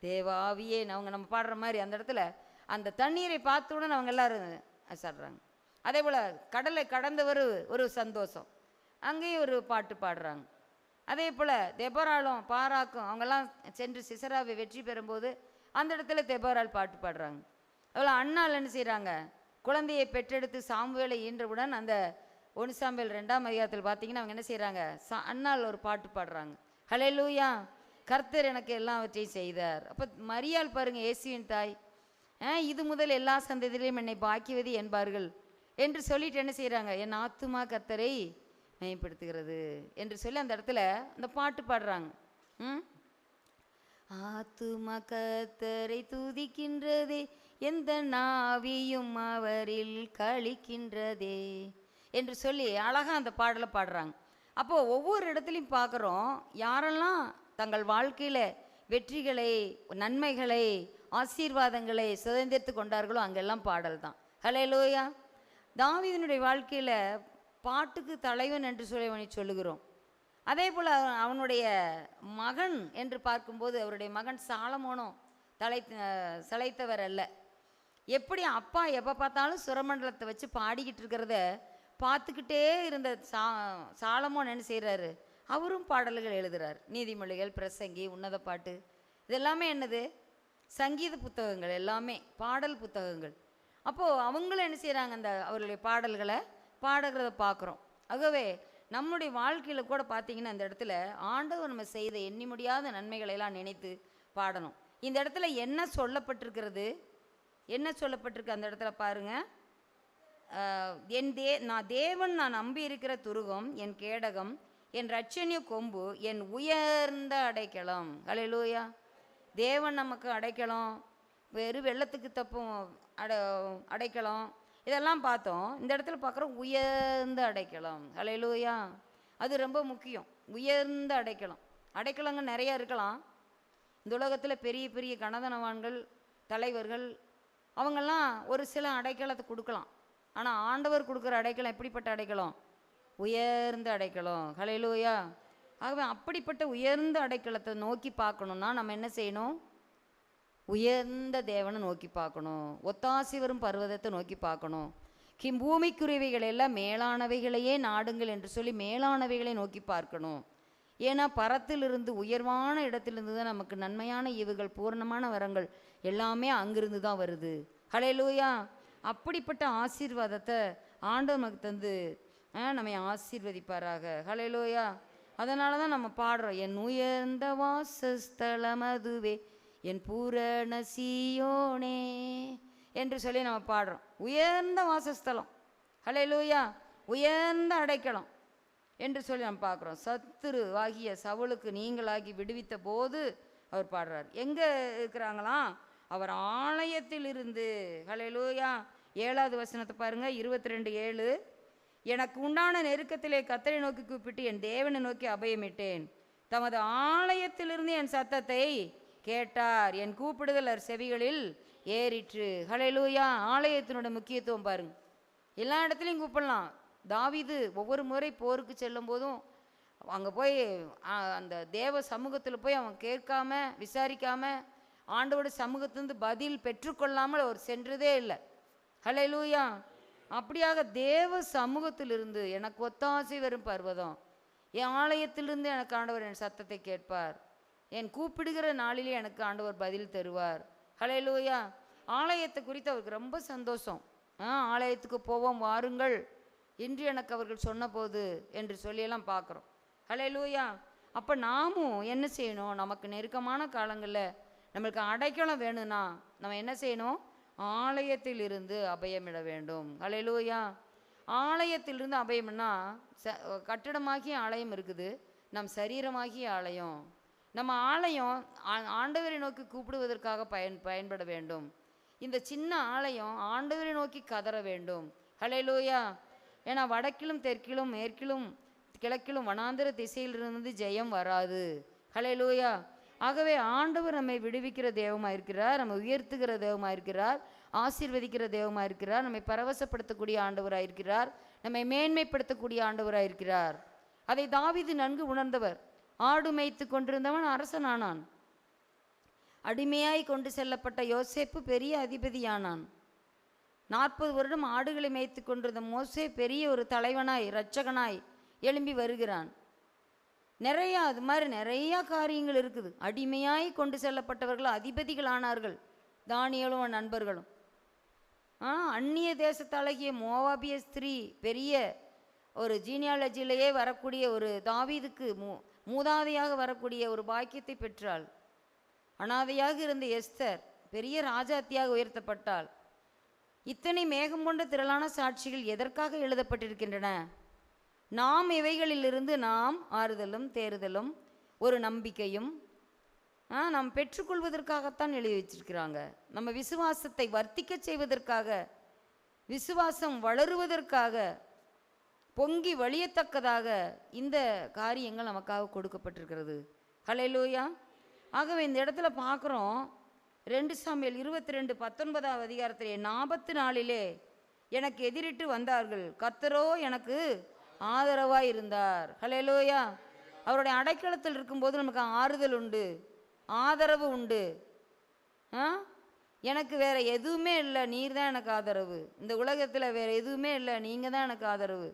தேவாவியே. அவங்க நம்ம பாடுற மாதிரி அந்த இடத்துல அந்த தண்ணீரை பார்த்த உடனே அவங்க எல்லோரும் சொல்கிறாங்க. அதே போல் கடலை கடந்தவர் ஒரு சந்தோஷம், அங்கேயும் ஒரு பாட்டு பாடுறாங்க. அதே போல் தெபோராலும் பாராக்கும் அவங்கெல்லாம் சென்று சிசராவை வெற்றி பெறும்போது அந்த இடத்துல தெபோரால் பாட்டு பாடுறாங்க. அவ்வளோ அண்ணால் என்ன செய்கிறாங்க? குழந்தையை பெற்றெடுத்து சாமுவேலை ஈன்றவுடன் அந்த 1 சாமுவேல் 2ஆம் அதிகாரத்தில் பார்த்தீங்கன்னா அவங்க என்ன செய்கிறாங்க? அண்ணால் ஒரு பாட்டு பாடுறாங்க. ஹல்லேலூயா. கர்த்தர் எனக்கு எல்லாவற்றையும் செய்தார். அப்போ மரியாள் பாருங்கள், இயேசுவின் தாய், இது முதல் எல்லா சந்ததியிலையும் என்னை பாக்கியவதி என்பார்கள் என்று சொல்லிட்டு என்ன செய்கிறாங்க? என் ஆத்துமா கர்த்தரை மேம்படுத்துகிறது என்று சொல்லி அந்த இடத்துல அந்த பாட்டு பாடுறாங்க. ஆத்துமா கர்த்தரை துதிக்கின்றதே, எந்த நாவியும் அவரில் கழிக்கின்றதே என்று சொல்லி அழகாக அந்த பாடலை பாடுறாங்க. அப்போது ஒவ்வொரு இடத்துலையும் பார்க்குறோம், யாரெல்லாம் தங்கள் வாழ்க்கையில் வெற்றிகளை, நன்மைகளை, ஆசீர்வாதங்களை சுதந்திரித்து கொண்டார்களோ அங்கெல்லாம் பாடல் தான். ஹல்லேலூயா. தாவீதினுடைய வாழ்க்கையில் பாட்டுக்கு தலைவன் என்று சொல்லி சொல்லுகிறோம். அதே போல் அவனுடைய மகன் என்று பார்க்கும்போது அவருடைய மகன் சாலமோனும் சளைத்தவர் அல்ல. எப்படி அப்பா எப்போ பார்த்தாலும் சுரமண்டலத்தை வச்சு பாடிக்கிட்டு இருக்கிறத பார்த்துக்கிட்டே இருந்த சாலமோன் என்ன செய்கிறாரு? அவரும் பாடல்கள் எழுதுகிறார். நீதிமொழிகள், பிரசங்கி, உன்னத பாட்டு, இதெல்லாமே என்னது? சங்கீத புத்தகங்கள், எல்லாமே பாடல் புத்தகங்கள். அப்போது அவங்களும் என்ன செய்கிறாங்க? அந்த அவருடைய பாடல்களை பாடுகிறத பார்க்குறோம். ஆகவே நம்முடைய வாழ்க்கையில் கூட பார்த்திங்கன்னா இந்த இடத்துல ஆண்டவர் நம்ம செய்த எண்ணி முடியாத நன்மைகளெல்லாம் நினைத்து பாடணும். இந்த இடத்துல என்ன சொல்லப்பட்டிருக்கிறது? என்ன சொல்லப்பட்டிருக்கு அந்த இடத்துல பாருங்கள். நான் தேவன் நான் நம்பி இருக்கிற துருகம், என் கேடகம், என் இரட்சணிய கொம்பு, என் உயர்ந்த அடைக்கலம். ஹல்லேலூயா. தேவன் நமக்கு அடைக்கலம், வெறும் வெள்ளத்துக்கு தப்பும் அடைக்கலம், இதெல்லாம் பார்த்தோம். இந்த இடத்துல பார்க்குறோம் உயர்ந்த அடைக்கலம். ஹல்லேலூயா. அது ரொம்ப முக்கியம். உயர்ந்த அடைக்கலம். அடைக்கலங்க நிறையா இருக்கலாம். இந்த உலகத்தில் பெரிய பெரிய கனதனவான்கள், தலைவர்கள், அவங்கெல்லாம் ஒரு சில அடைக்கலத்தை கொடுக்கலாம். ஆனால் ஆண்டவர் கொடுக்குற அடைக்கலம் எப்படிப்பட்ட அடைக்கலம்? உயர்ந்த அடைக்கலம். ஹல்லேலூயா. ஆகவே அப்படிப்பட்ட உயர்ந்த அடைக்கலத்தை நோக்கி பார்க்கணுன்னா நம்ம என்ன செய்யணும்? உயர்ந்த தேவனை நோக்கி பார்க்கணும். ஒத்தாசி வரும் பர்வதத்தை நோக்கி பார்க்கணும். பூமிக்குரியவைகள் எல்லாம் மேலானவைகளையே நாடுங்கள் என்று சொல்லி மேலானவைகளை நோக்கி பார்க்கணும். ஏன்னா பரத்திலிருந்து, உயர்வான இடத்திலிருந்து தான் நமக்கு நன்மையான ஈவுகள், பூர்ணமான வரங்கள் எல்லாமே அங்கிருந்து தான் வருது. ஹல்லேலூயா. அப்படிப்பட்ட ஆசீர்வாதத்தை ஆண்டவர் நமக்கு தந்து நம்மை ஆசீர்வதிப்பாராக. ஹல்லேலூயா. அதனால தான் நம்ம பாடுறோம், என் உயர்ந்த வாசஸ்தலம் அதுவே என் பூரண சீயோனே என்று சொல்லி நம்ம பாடுறோம். உயர்ந்த வாசஸ்தலம், ஹல்லேலூயா, உயர்ந்த அடைக்கலம் என்று சொல்லி நம்ம பார்க்குறோம். சத்துரு ஆகிய சவுலுக்கு நீங்களாகி விடுவித்த போது அவர் பாடுறார். எங்கே இருக்கிறாங்களாம்? அவர் ஆலயத்தில் இருந்து. ஹல்லேலூயா. 7வது வசனத்தை பாருங்க, 22:7. எனக்கு உண்டான நெருக்கத்திலே கர்த்தரை நோக்கி கூப்பிட்டு என் தேவனை நோக்கி அபயமிட்டேன். தமது ஆலயத்திலிருந்து என் சத்தத்தை கேட்டார். என் கூப்பிடுதல் அவர் செவிகளில் ஏறிற்று. ஹல்லேலூயா. ஆலயத்தினோட முக்கியத்துவம் பாருங்க. எல்லா இடத்துலையும் கூப்பிடலாம். தாவீது ஒவ்வொரு முறை போருக்கு செல்லும் போதும் அங்கே போய் அந்த தேவ சமூகத்தில் போய் அவன் கேட்காம விசாரிக்காம ஆண்டவோட சமூகத்திலிருந்து பதில் பெற்றுக்கொள்ளாமல் அவர் சென்றதே இல்லை. ஹல்லேலூயா. அப்படியாக தேவ சமூகத்திலிருந்து எனக்கு ஒத்தாசை வரும் பர்வதம், என் ஆலயத்திலிருந்து எனக்கு ஆண்டவர் என் சத்தத்தை கேட்பார், என் கூப்பிடுகிற நாளிலே எனக்கு ஆண்டவர் பதில் தருவார். ஹல்லேலூயா. ஆலயத்தை குறித்து அவருக்கு ரொம்ப சந்தோஷம். ஆலயத்துக்கு போவோம் வாருங்கள் என்று எனக்கு அவர்கள் சொன்னபோது என்று சொல்லியெல்லாம் பார்க்குறோம். ஹல்லேலூயா. அப்போ நாமும் என்ன செய்யணும்? நமக்கு நெருக்கமான காலங்களில் நம்மளுக்கு அடைக்கலம் வேணும்னா நம்ம என்ன செய்யணும்? ஆலயத்தில் இருந்து அபயமிட வேண்டும். ஹல்லேலூயா. ஆலயத்திலிருந்து அபயம்னா கட்டிடமாகிய ஆலயம் இருக்குது, நம் சரீரமாகிய ஆலயம். நம்ம ஆலயம் ஆண்டவரை நோக்கி கூப்பிடுவதற்காக பயன்பட வேண்டும். இந்த சின்ன ஆலயம் ஆண்டவரை நோக்கி கதற வேண்டும். ஹல்லேலூயா. ஏன்னா வடக்கிலும் தெற்கிலும் மேற்கிலும் கிழக்கிலும் வனாந்திர திசையிலிருந்து ஜெயம் வராது. ஹல்லேலூயா. ஆகவே ஆண்டவர் நம்மை விடுவிக்கிற தெய்வமாக இருக்கிறார், நம்ம உயர்த்துகிற தெய்வமாக இருக்கிறார், ஆசீர்வதிக்கிற தெய்வமாக இருக்கிறார், நம்மை பரவசப்படுத்தக்கூடிய ஆண்டவராக இருக்கிறார், நம்மை மேன்மைப்படுத்தக்கூடிய ஆண்டவராக இருக்கிறார். அதை தாவீது நன்கு உணர்ந்தவர். ஆடு மேய்த்து கொண்டிருந்தவன் அரசனானான். அடிமையாய் கொண்டு செல்லப்பட்ட யோசேப்பு பெரிய அதிபதியானான். 40 வருடம் ஆடுகளை மேய்த்து கொண்டிருந்த மோசே பெரிய ஒரு தலைவனாய் இரட்சகனாய் எழும்பி வருகிறான். நிறையா அது மாதிரி நிறையா காரியங்கள் இருக்குது. அடிமையாய் கொண்டு செல்லப்பட்டவர்கள் அதிபதிகளானார்கள், தானியேலும் நண்பர்களும். அந்நிய தேசத்தழகிய மோவாபிய ஸ்திரீ பெரிய ஒரு ஜீனியாலஜிலேயே வரக்கூடிய ஒரு தாவீதுக்கு மூதாதையாக வரக்கூடிய ஒரு பாக்கியத்தை பெற்றாள். அனாதையாக இருந்த எஸ்தர் பெரிய ராஜாத்தியாக உயர்த்தப்பட்டாள். இத்தனை மேகம் கொண்ட திரளான சாட்சிகள் எதற்காக எழுதப்பட்டிருக்கின்றன? நாம் இவைகளிலிருந்து நாம் ஆறுதலும் தேறுதலும் ஒரு நம்பிக்கையும் நாம் பெற்றுக்கொள்வதற்காகத்தான் எழுதி வச்சிருக்கிறாங்க. நம்ம விசுவாசத்தை வர்த்திக்க செய்வதற்காக, விசுவாசம் வளருவதற்காக, பொங்கி வழியத்தக்கதாக இந்த காரியங்கள் நமக்காக கொடுக்கப்பட்டிருக்கிறது. ஹல்லேலூயா. ஆகவே இந்த இடத்துல பார்க்குறோம், 2 சாமுவேல் 22:19 அதிகாரத்திலே 40 நாளிலே எனக்கு எதிரிட்டு வந்தார்கள், கர்த்தரோ எனக்கு ஆதரவாக இருந்தார். ஹல்லேலூயா. அவருடைய அடைக்கலத்தில் இருக்கும்போது நமக்கு ஆறுதல் உண்டு, ஆதரவு உண்டு. எனக்கு வேறு எதுவுமே இல்லை, நீர் தான் எனக்கு ஆதரவு, இந்த உலகத்தில் வேறு எதுவுமே இல்லை, நீங்கள் தான் எனக்கு ஆதரவு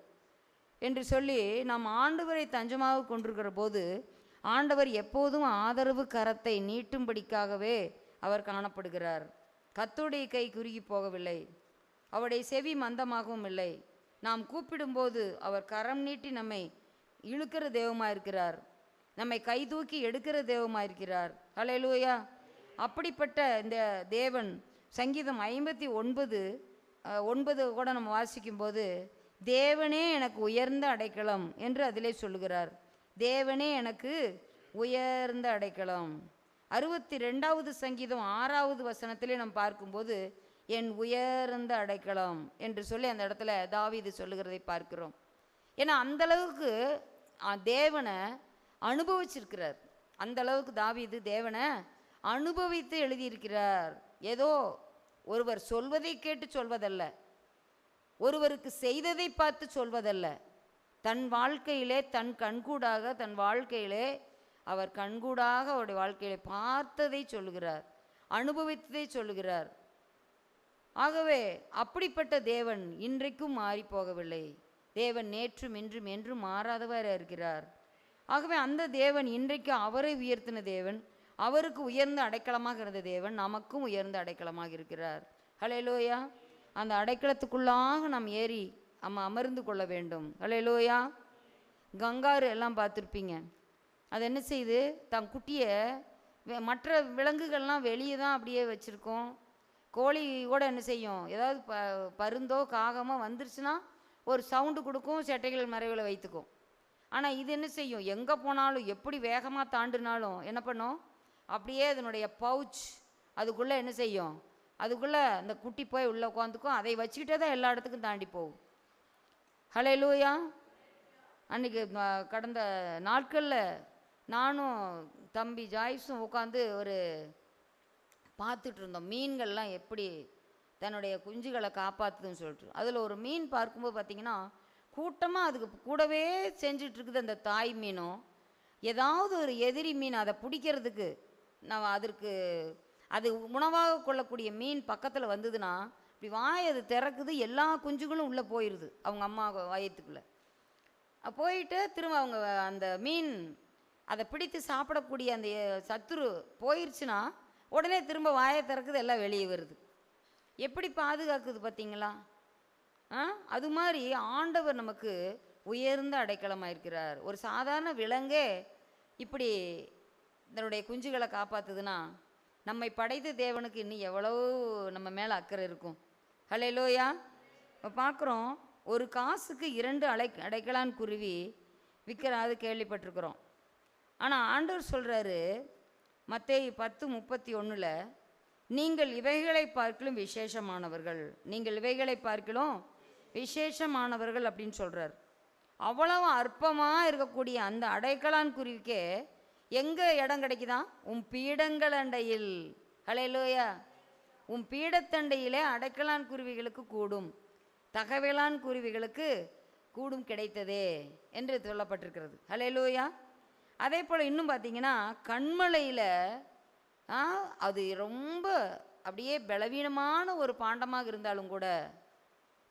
என்று சொல்லி நாம் ஆண்டவரை தஞ்சமாக கொண்டிருக்கிற போது ஆண்டவர் எப்போதும் ஆதரவு கரத்தை நீட்டும்படிக்காகவே அவர் காணப்படுகிறார். கர்த்தருடைய கை குறுகி போகவில்லை, அவருடைய செவி மந்தமாகவும் இல்லை. நாம் கூப்பிடும்போது அவர் கரம் நீட்டி நம்மை இழுக்கிற தெய்வமாக இருக்கிறார், நம்மை கை தூக்கி எடுக்கிற தெய்வமாக இருக்கிறார். ஹல்லேலூயா. அப்படிப்பட்ட இந்த தேவன் சங்கீதம் 59:9 கூட நம்ம வாசிக்கும்போது தேவனே எனக்கு உயர்ந்த அடைக்கலம் என்று அதிலே சொல்லுகிறார். தேவனே எனக்கு உயர்ந்த அடைக்கலம். 62வது சங்கீதம் 6வது வசனத்திலே நம்ம பார்க்கும்போது என் உயர்ந்த அடைக்கலம் என்று சொல்லி அந்த இடத்துல தாவீது சொல்லுகிறதை பார்க்கிறோம். ஏன்னா அந்தளவுக்கு தேவனை அனுபவிச்சிருக்கிறார். அந்தளவுக்கு தாவீது தேவனை அனுபவித்து எழுதியிருக்கிறார். ஏதோ ஒருவர் சொல்வதை கேட்டு சொல்வதல்ல, ஒருவருக்கு செய்ததை பார்த்து சொல்வதல்ல, தன் வாழ்க்கையிலே தன் கண்கூடாக தன் வாழ்க்கையிலே அவர் கண்கூடாக அவருடைய வாழ்க்கையிலே பார்த்ததை சொல்லுகிறார், அனுபவித்ததை சொல்லுகிறார். ஆகவே அப்படிப்பட்ட தேவன் இன்றைக்கும் மாறி போகவில்லை. தேவன் நேற்றும் இன்றும் என்றும் மாறாதவர் இருக்கிறார். ஆகவே அந்த தேவன் இன்றைக்கு அவரை உயர்த்தின தேவன், அவருக்கு உயர்ந்த அடைக்கலமாக இருந்த தேவன் நமக்கும் உயர்ந்த அடைக்கலமாக இருக்கிறார். ஹல்லேலூயா. அந்த அடைக்கலத்துக்குள்ளாக நாம் ஏறி நம்ம அமர்ந்து கொள்ள வேண்டும். ஹல்லேலூயா. கங்காரு எல்லாம் பார்த்துருப்பீங்க. அது என்ன செய்யுது, தன் குட்டியை மற்ற விலங்குகள்லாம் வெளியே தான் அப்படியே வச்சுருக்கோம். கோழி கூட என்ன செய்யும், ஏதாவது பருந்தோ காகமோ வந்துருச்சுன்னா ஒரு சவுண்டு கொடுக்கும், செட்டைகள் மறைவில் வைத்துக்கும். ஆனால் இது என்ன செய்யும், எங்கே போனாலும் எப்படி வேகமாக தாண்டினாலும் என்ன பண்ணும், அப்படியே அதனுடைய பவுச் அதுக்குள்ளே என்ன செய்யும், அதுக்குள்ளே அந்த குட்டி போய் உள்ளே உட்காந்துக்கும். அதை வச்சுக்கிட்டே தான் எல்லா இடத்துக்கும் தாண்டி போகும். ஹல்லேலூயா. அன்றைக்கி கடந்த நாட்களில் நானும் தம்பி ஜாய்ஸும் உட்காந்து ஒரு பார்த்துட்டு இருந்தோம், மீன்கள்லாம் எப்படி தன்னுடைய குஞ்சுகளை காப்பாற்றுதுன்னு சொல்லிட்டு. அதில் ஒரு மீன் பார்க்கும்போது பார்த்திங்கன்னா கூட்டமாக அதுக்கு கூடவே செஞ்சிட்ருக்குது. அந்த தாய் மீனும் ஏதாவது ஒரு எதிரி மீன் அதை பிடிக்கிறதுக்கு அதற்கு அது உணவாக கொள்ளக்கூடிய மீன் பக்கத்தில் வந்ததுன்னா இப்படி வாய் அது திறக்குது, எல்லா குஞ்சுகளும் உள்ளே போயிடுது அவங்க அம்மா வயத்துக்குள்ளே. போயிட்டு திரும்ப அவங்க அந்த மீன் அதை பிடித்து சாப்பிடக்கூடிய அந்த சத்துரு போயிடுச்சுன்னா உடனே திரும்ப வாயை திறக்குது, எல்லாம் வெளியே வருது. எப்படி பாதுகாக்குது பார்த்தீங்களா? அது மாதிரி ஆண்டவர் நமக்கு உயர்ந்த அடைக்கலமாக இருக்கிறார். ஒரு சாதாரண விலங்கே இப்படி தன்னுடைய குஞ்சுகளை காப்பாற்றுதுன்னா நம்மை படைத்த தேவனுக்கு இன்னும் எவ்வளோ நம்ம மேலே அக்கறை இருக்கும். ஹல்லேலூயா. இப்போ பார்க்குறோம், ஒரு காசுக்கு 2 அடைக்கலான் குருவி விற்கிறாது கேள்விப்பட்டிருக்கிறோம். ஆனால் ஆண்டவர் சொல்கிறாரு மத்தேயு 10:31, நீங்கள் இவைகளை பார்க்கலும் விசேஷமானவர்கள், நீங்கள் இவைகளை பார்க்கலும் விசேஷமானவர்கள் அப்படின்னு சொல்கிறார். அவ்வளவு அற்பமாக இருக்கக்கூடிய அந்த அடைக்கலான் குருவிக்கே எங்கே இடம் கிடைக்குதான், உன் பீடங்கள் அண்டையில். ஹல்லேலூயா. உன் பீடத்தண்டையிலே அடைக்கலான் குருவிகளுக்கு கூடும், தகவலான் குருவிகளுக்கு கூடும் கிடைத்ததே என்று சொல்லப்பட்டிருக்கிறது. ஹல்லேலூயா. அதே போல் இன்னும் பார்த்தீங்கன்னா கண்மலையில் அது ரொம்ப அப்படியே பலவீனமான ஒரு பாண்டமாக இருந்தாலும் கூட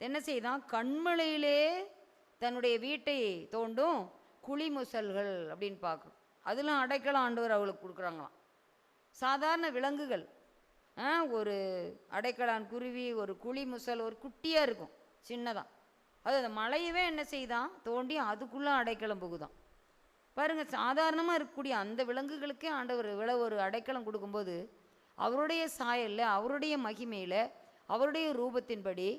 என்ன செய்தான், கண்மலையிலே தன்னுடைய வீட்டை தோண்டும் குழிமுசல்கள் அப்படின்னு பார்க்குறோம். அதெல்லாம் அடைக்கலம் ஆண்டவர் அவளுக்கு கொடுக்குறாங்களாம். சாதாரண விலங்குகள், ஒரு அடைக்கலான் குருவி, ஒரு குழிமுசல், ஒரு குட்டியாக இருக்கும் சின்னதாக, அது அந்த மலையவே என்ன செய்தான் தோண்டி அதுக்குள்ளே அடைக்கலம் புகுதான். பாருங்கள், சாதாரணமாக இருக்கக்கூடிய அந்த விலங்குகளுக்கே ஆண்டவர் இவ்வளவு ஒரு அடைக்கலம் கொடுக்கும்போது அவருடைய சாயலில், அவருடைய மகிமையில், அவருடைய ரூபத்தின்படி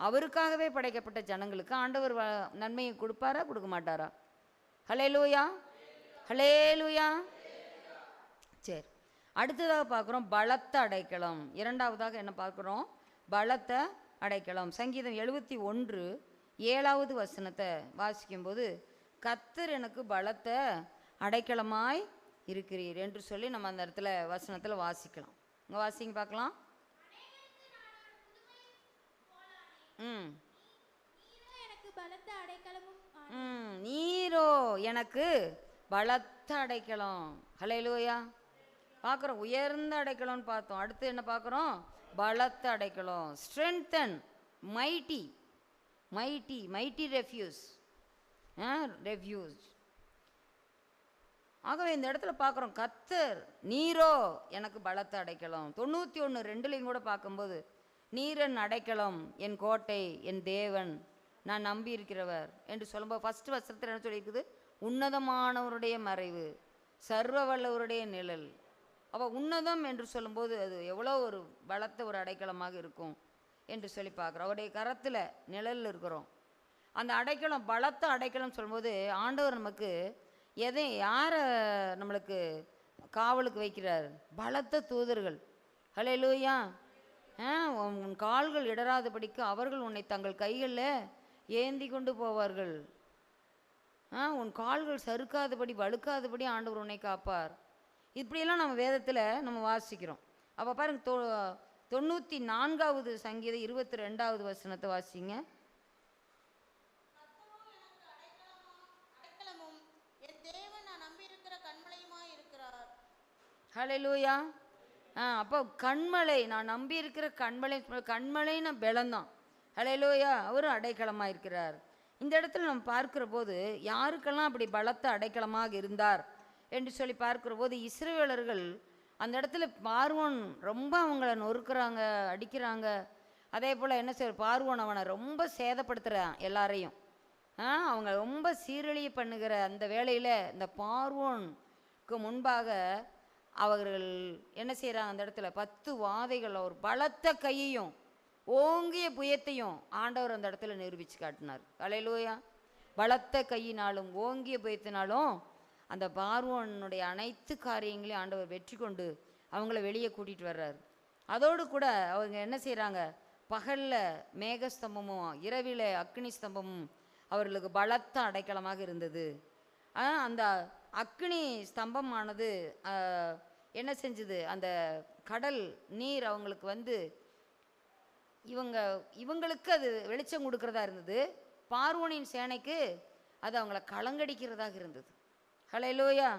அவருக்காகவே படைக்கப்பட்ட ஜனங்களுக்கு ஆண்டவர் நன்மையை கொடுப்பாரா கொடுக்க மாட்டாரா? ஹல்லேலூயா. ஹல்லேலூயா. சரி, அடுத்ததாக பார்க்குறோம் பலத்த அடைக்கலம். இரண்டாவதாக என்ன பார்க்குறோம், பலத்த அடைக்கலம். சங்கீதம் 71:7 வசனத்தை வாசிக்கும்போது, கர்த்தர் எனக்கு பலத்த அடைக்கலமாய் இருக்கிறீர் என்று சொல்லி நம்ம அந்த இடத்துல வசனத்தில் வாசிக்கலாம். இங்கே வாசிங்க பார்க்கலாம். நீரோ எனக்கு பலத்த அடைக்கலம். ஹல்லேலூயா. பார்க்குறோம், உயர்ந்த அடைக்கலம்னு பார்த்தோம். அடுத்து என்ன பார்க்குறோம், பலத்த அடைக்கலம். Strengthen, mighty, mighty, mighty refuse, refuse. ஆகவே இந்த இடத்துல பார்க்குறோம், கர்த்தர் நீரோ எனக்கு பலத்த அடைக்கலம். 91:2 கூட பார்க்கும்போது, நீரன் அடைக்கலம், என் கோட்டை, என் தேவன், நான் நம்பி இருக்கிறவர் என்று சொல்லும்போது ஃபஸ்ட்டு வசனத்தில் என்ன சொல்லியிருக்குது, உன்னதமானவருடைய மறைவு, சர்வ வல்லவருடைய நிழல். அவள் உன்னதம் என்று சொல்லும்போது அது எவ்வளோ ஒரு பலத்த ஒரு அடைக்கலமாக இருக்கும் என்று சொல்லி பார்க்குறோம். அவருடைய கரத்தில் நிழல் இருக்கிறோம். அந்த அடைக்கலம், பலத்த அடைக்கலம் சொல்லும்போது ஆண்டவர் நமக்கு யாரை நம்மளுக்கு காவலுக்கு வைக்கிறார், பலத்த தூதர்கள். ஹல்லேலூயா. உன் கால்கள் இடராதபடிக்கு அவர்கள் உன்னை தங்கள் கைகளில் ஏந்தி கொண்டு போவார்கள். உன் கால்கள் சறுக்காதபடி வழுக்காதபடி ஆண்டவர் உன்னை காப்பார். இப்படியெல்லாம் நம்ம வேதத்தில் நம்ம வாசிக்கிறோம். அப்போ பாருங்க, 94வது சங்கீதம் 22வது வசனத்தை வாசிங்க. ஹல்லேலூயா. அப்போ கண்மலை, நான் நம்பி இருக்கிற கண்மலை, கண்மலைன்னு பலம்தான். ஹல்லேலூயா. அவர் அடைக்கலமாக இருக்கிறார். இந்த இடத்துல நம்ம பார்க்கிற போது யாருக்கெல்லாம் அப்படி பலத்த அடைக்கலமாக இருந்தார் என்று சொல்லி பார்க்கிற போது, இஸ்ரவேலர்கள் அந்த இடத்துல பார்வோன் ரொம்ப அவங்கள நொறுக்குறாங்க, அடிக்கிறாங்க. அதே போல் என்ன செய்ய, பார்வோன் அவனை ரொம்ப சேதப்படுத்துகிறான் எல்லாரையும். அவங்க ரொம்ப சீரழிய பண்ணுகிற அந்த வேளையில் இந்த பார்வோனுக்கு முன்பாக அவர்கள் என்ன செய்கிறாங்க, அந்த இடத்துல 10 வாதைகள், ஒரு பலத்த கையையும் ஓங்கிய புயத்தையும் ஆண்டவர் அந்த இடத்துல நிரூபித்து காட்டினார். அல்லேலூயா. பலத்த கையினாலும் ஓங்கிய புயத்தினாலும் அந்த பார்வோனுடைய அனைத்து காரியங்களையும் ஆண்டவர் வெற்றி கொண்டு அவங்கள வெளியே கூட்டிகிட்டு வர்றார். அதோடு கூட அவங்க என்ன செய்கிறாங்க, பகலில் மேகஸ்தம்பமும் இரவில் அக்னி ஸ்தம்பமும் அவர்களுக்கு பலத்த அடைக்கலமாக இருந்தது. அந்த அக்னி ஸ்தம்பமானது என்ன செஞ்சுது, அந்த கடல் நீர் அவங்களுக்கு வந்து இவங்களுக்கு அது வெளிச்சம் கொடுக்கறதா இருந்தது. பார்வோனின் சேனைக்கு அது அவங்கள கலங்கடிக்கிறதாக இருந்தது. ஹல்லேலூயா.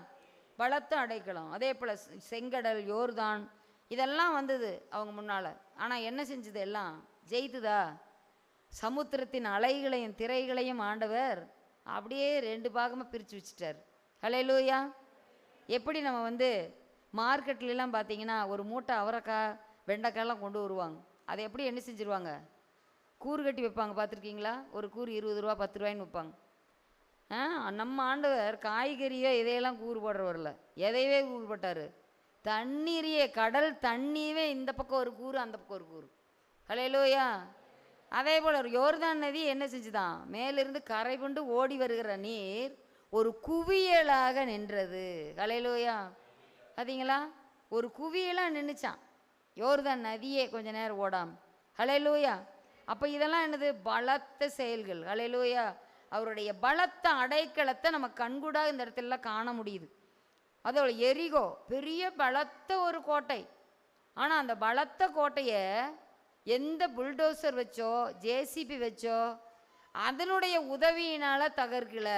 பலத்த அடைக்கலம். அதே போல் செங்கடல், யோர்தான் இதெல்லாம் வந்தது அவங்க முன்னால். ஆனால் என்ன செஞ்சது, எல்லாம் ஜெயித்துதா? சமுத்திரத்தின் அலைகளையும் திரைகளையும் ஆண்டவர் அப்படியே 2 பாகமாக பிரித்து வச்சுட்டார். ஹல்லேலூயா. எப்படி நம்ம வந்து மார்க்கெட்லாம் பார்த்தீங்கன்னா ஒரு மூட்டை அவரைக்காய் வெண்டைக்காயெல்லாம் கொண்டு வருவாங்க, அதை எப்படி என்ன செஞ்சுருவாங்க, கூறு கட்டி வைப்பாங்க. பார்த்துருக்கீங்களா? ஒரு கூறு 20 ரூபா 10 ரூபாய்ன்னு வைப்பாங்க. நம்ம ஆண்டவர் காய்கறியோ இதையெல்லாம் கூறு போடுறவரில்ல, எதையவே கூறு போட்டார். தண்ணீரையே, கடல் தண்ணியவே இந்த பக்கம் ஒரு கூறு அந்த பக்கம் ஒரு கூறு. ஹல்லேலூயா. அதே போல் ஒரு யோர்தான் நதி என்ன செஞ்சுதான், மேலிருந்து கரை கொண்டு ஓடி வருகிற நீர் ஒரு குவியலாக நின்றது. ஹல்லேலூயா. பார்த்தீங்களா? ஒரு குவியலாக நின்றுச்சான் யோர்தான் நதியே கொஞ்ச நேரம் ஓடாம. ஹல்லேலூயா. அப்போ இதெல்லாம் என்னது, பலத்த செயல்கள். ஹல்லேலூயா. அவருடைய பலத்த அடைக்கலத்தை நம்ம கண்கூடாக இந்த இடத்துலலாம் காண முடியுது. அதோட எரிகோ பெரிய பலத்த ஒரு கோட்டை. ஆனால் அந்த பலத்த கோட்டையை எந்த புல்டோசர் வச்சோ ஜேசிபி வச்சோ அதனுடைய உதவியினால் தகர்க்கல.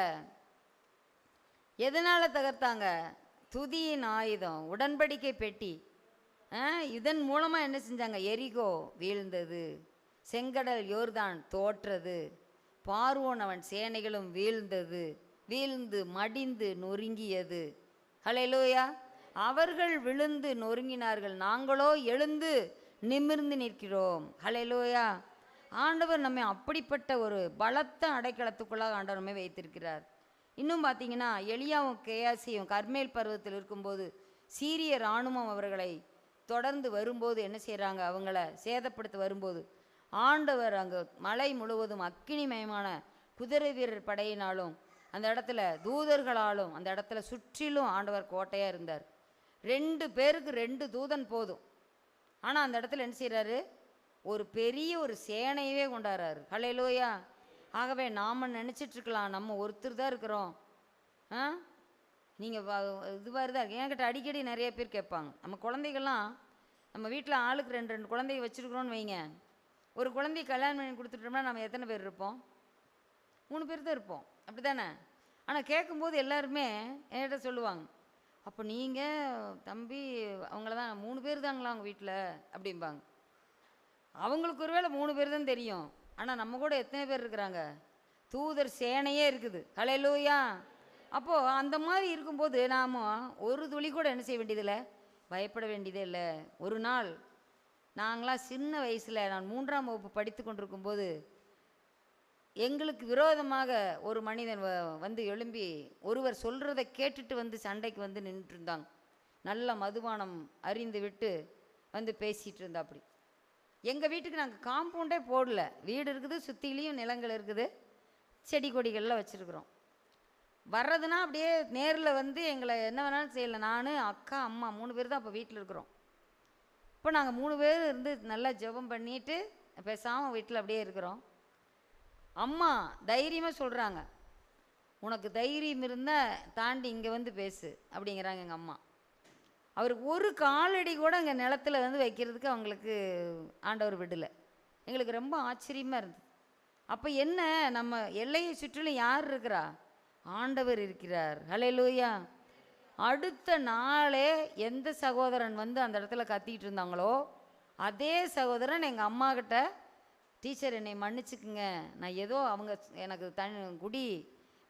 எதனால் தகர்த்தாங்க? துதியின் ஆயுதம், உடன்படிக்கை பெட்டி. இதன் மூலமாக என்ன செஞ்சாங்க, எரிகோ வீழ்ந்தது, செங்கடல் யோர்தான் தோற்றது, பார்வோன் அவன் சேனைகளும் வீழ்ந்து மடிந்து நொறுங்கியது. ஹல்லேலூயா. அவர்கள் விழுந்து நொறுங்கினார்கள், நாங்களோ எழுந்து நிமிர்ந்து நிற்கிறோம். ஹல்லேலூயா. ஆண்டவர் நம்மை அப்படிப்பட்ட ஒரு பலத்த அடைக்கலத்துக்குள்ளாக ஆண்டவர் நம்மை வைத்திருக்கிறார். இன்னும் பார்த்தீங்கன்னா எலியாவும் கேயாசியும் கர்மேல் பருவத்தில் இருக்கும்போது சீரிய இராணுவம் அவர்களை தொடர்ந்து வரும்போது என்ன செய்கிறாங்க, அவங்கள சேதப்படுத்த வரும்போது ஆண்டவர் அங்கே மலை முழுவதும் அக்கினிமயமான குதிரை வீரர் படையினாலும் அந்த இடத்துல தூதர்களாலும் அந்த இடத்துல சுற்றிலும் ஆண்டவர் கோட்டையாக இருந்தார். 2 பேருக்கு 2 தூதன் போதும். ஆனால் அந்த இடத்துல என்ன செய்கிறாரு, ஒரு பெரிய ஒரு சேனையவே கொண்டாடுறாரு. ஹல்லேலூயா. ஆகவே நாம் நினச்சிட்ருக்கலாம் நம்ம ஒருத்தர் தான் இருக்கிறோம். நீங்கள் இதுவாக தான் இருக்கு. என்கிட்ட அடிக்கடி நிறைய பேர் கேட்பாங்க, நம்ம குழந்தைகள்லாம் நம்ம வீட்டில் ஆளுக்கு 2 குழந்தைங்க வச்சுருக்குறோன்னு வைங்க, ஒரு குழந்தைய கல்யாணம் பண்ணி கொடுத்துட்டோம்னா நம்ம எத்தனை பேர் இருப்போம்? 3 பேர் தான் இருப்போம். அப்படி தானே? ஆனால் கேட்கும்போது எல்லாருமே என்கிட்ட சொல்லுவாங்க, அப்போ நீங்கள் தம்பி அவங்கள தான் 3 பேர் தாங்களா அவங்க வீட்டில் அப்படிம்பாங்க. அவங்களுக்கு ஒருவேளை 3 பேர் தான் தெரியும். ஆனால் நம்ம கூட எத்தனை பேர் இருக்கிறாங்க? தூதர் சேனையே இருக்குது. ஹல்லேலூயா. அப்போது அந்த மாதிரி இருக்கும்போது நாம் ஒரு துளி கூட என்ன செய்ய வேண்டியதில்லை, பயப்பட வேண்டியதே இல்லை. ஒரு நாள் நாங்களாம் சின்ன வயசில், நான் 3ஆம் வகுப்பு படித்து கொண்டிருக்கும்போது எங்களுக்கு விரோதமாக ஒரு மனிதன் வந்து எழும்பி ஒருவர் சொல்கிறத கேட்டுட்டு வந்து சண்டைக்கு வந்து நின்றுட்டு இருந்தாங்க. நல்ல மதுபானம் அறிந்து விட்டு வந்து பேசிகிட்டு இருந்தா. அப்படி எங்கள் வீட்டுக்கு நாங்கள் காம்பவுண்டே போடல, வீடு இருக்குது, சுற்றிலையும் நிலங்கள் இருக்குது, செடி கொடிகளில் வச்சுருக்குறோம். வர்றதுன்னா அப்படியே நேரில் வந்து எங்களை என்ன வேணாலும் செய்யலை. நான், அக்கா, அம்மா 3 பேர் தான் அப்போ வீட்டில் இருக்கிறோம். இப்போ நாங்கள் 3 பேர் இருந்து நல்லா ஜெபம் பண்ணிவிட்டு பேசாமல் வீட்டில் அப்படியே இருக்கிறோம். அம்மா தைரியமாக சொல்கிறாங்க, உனக்கு தைரியம் இருந்தால் தாண்டி இங்கே வந்து பேசு அப்படிங்கிறாங்க எங்கள் அம்மா. அவருக்கு ஒரு காலடி கூட அங்கே நிலத்தில் வந்து வைக்கிறதுக்கு அவங்களுக்கு ஆண்டவர் விடலை. எங்களுக்கு ரொம்ப ஆச்சரியமாக இருந்தது. அப்போ என்ன, நம்ம எல்லையை சுற்றிலும் யார் இருக்கிறா? ஆண்டவர் இருக்கிறார். ஹல்லேலூயா. அடுத்த நாளே எந்த சகோதரன் வந்து அந்த இடத்துல கத்திக்கிட்டு இருந்தாங்களோ அதே சகோதரன் எங்கள் அம்மா கிட்ட, டீச்சர் என்னை மன்னிச்சுக்குங்க, நான் ஏதோ அவங்க எனக்கு குடி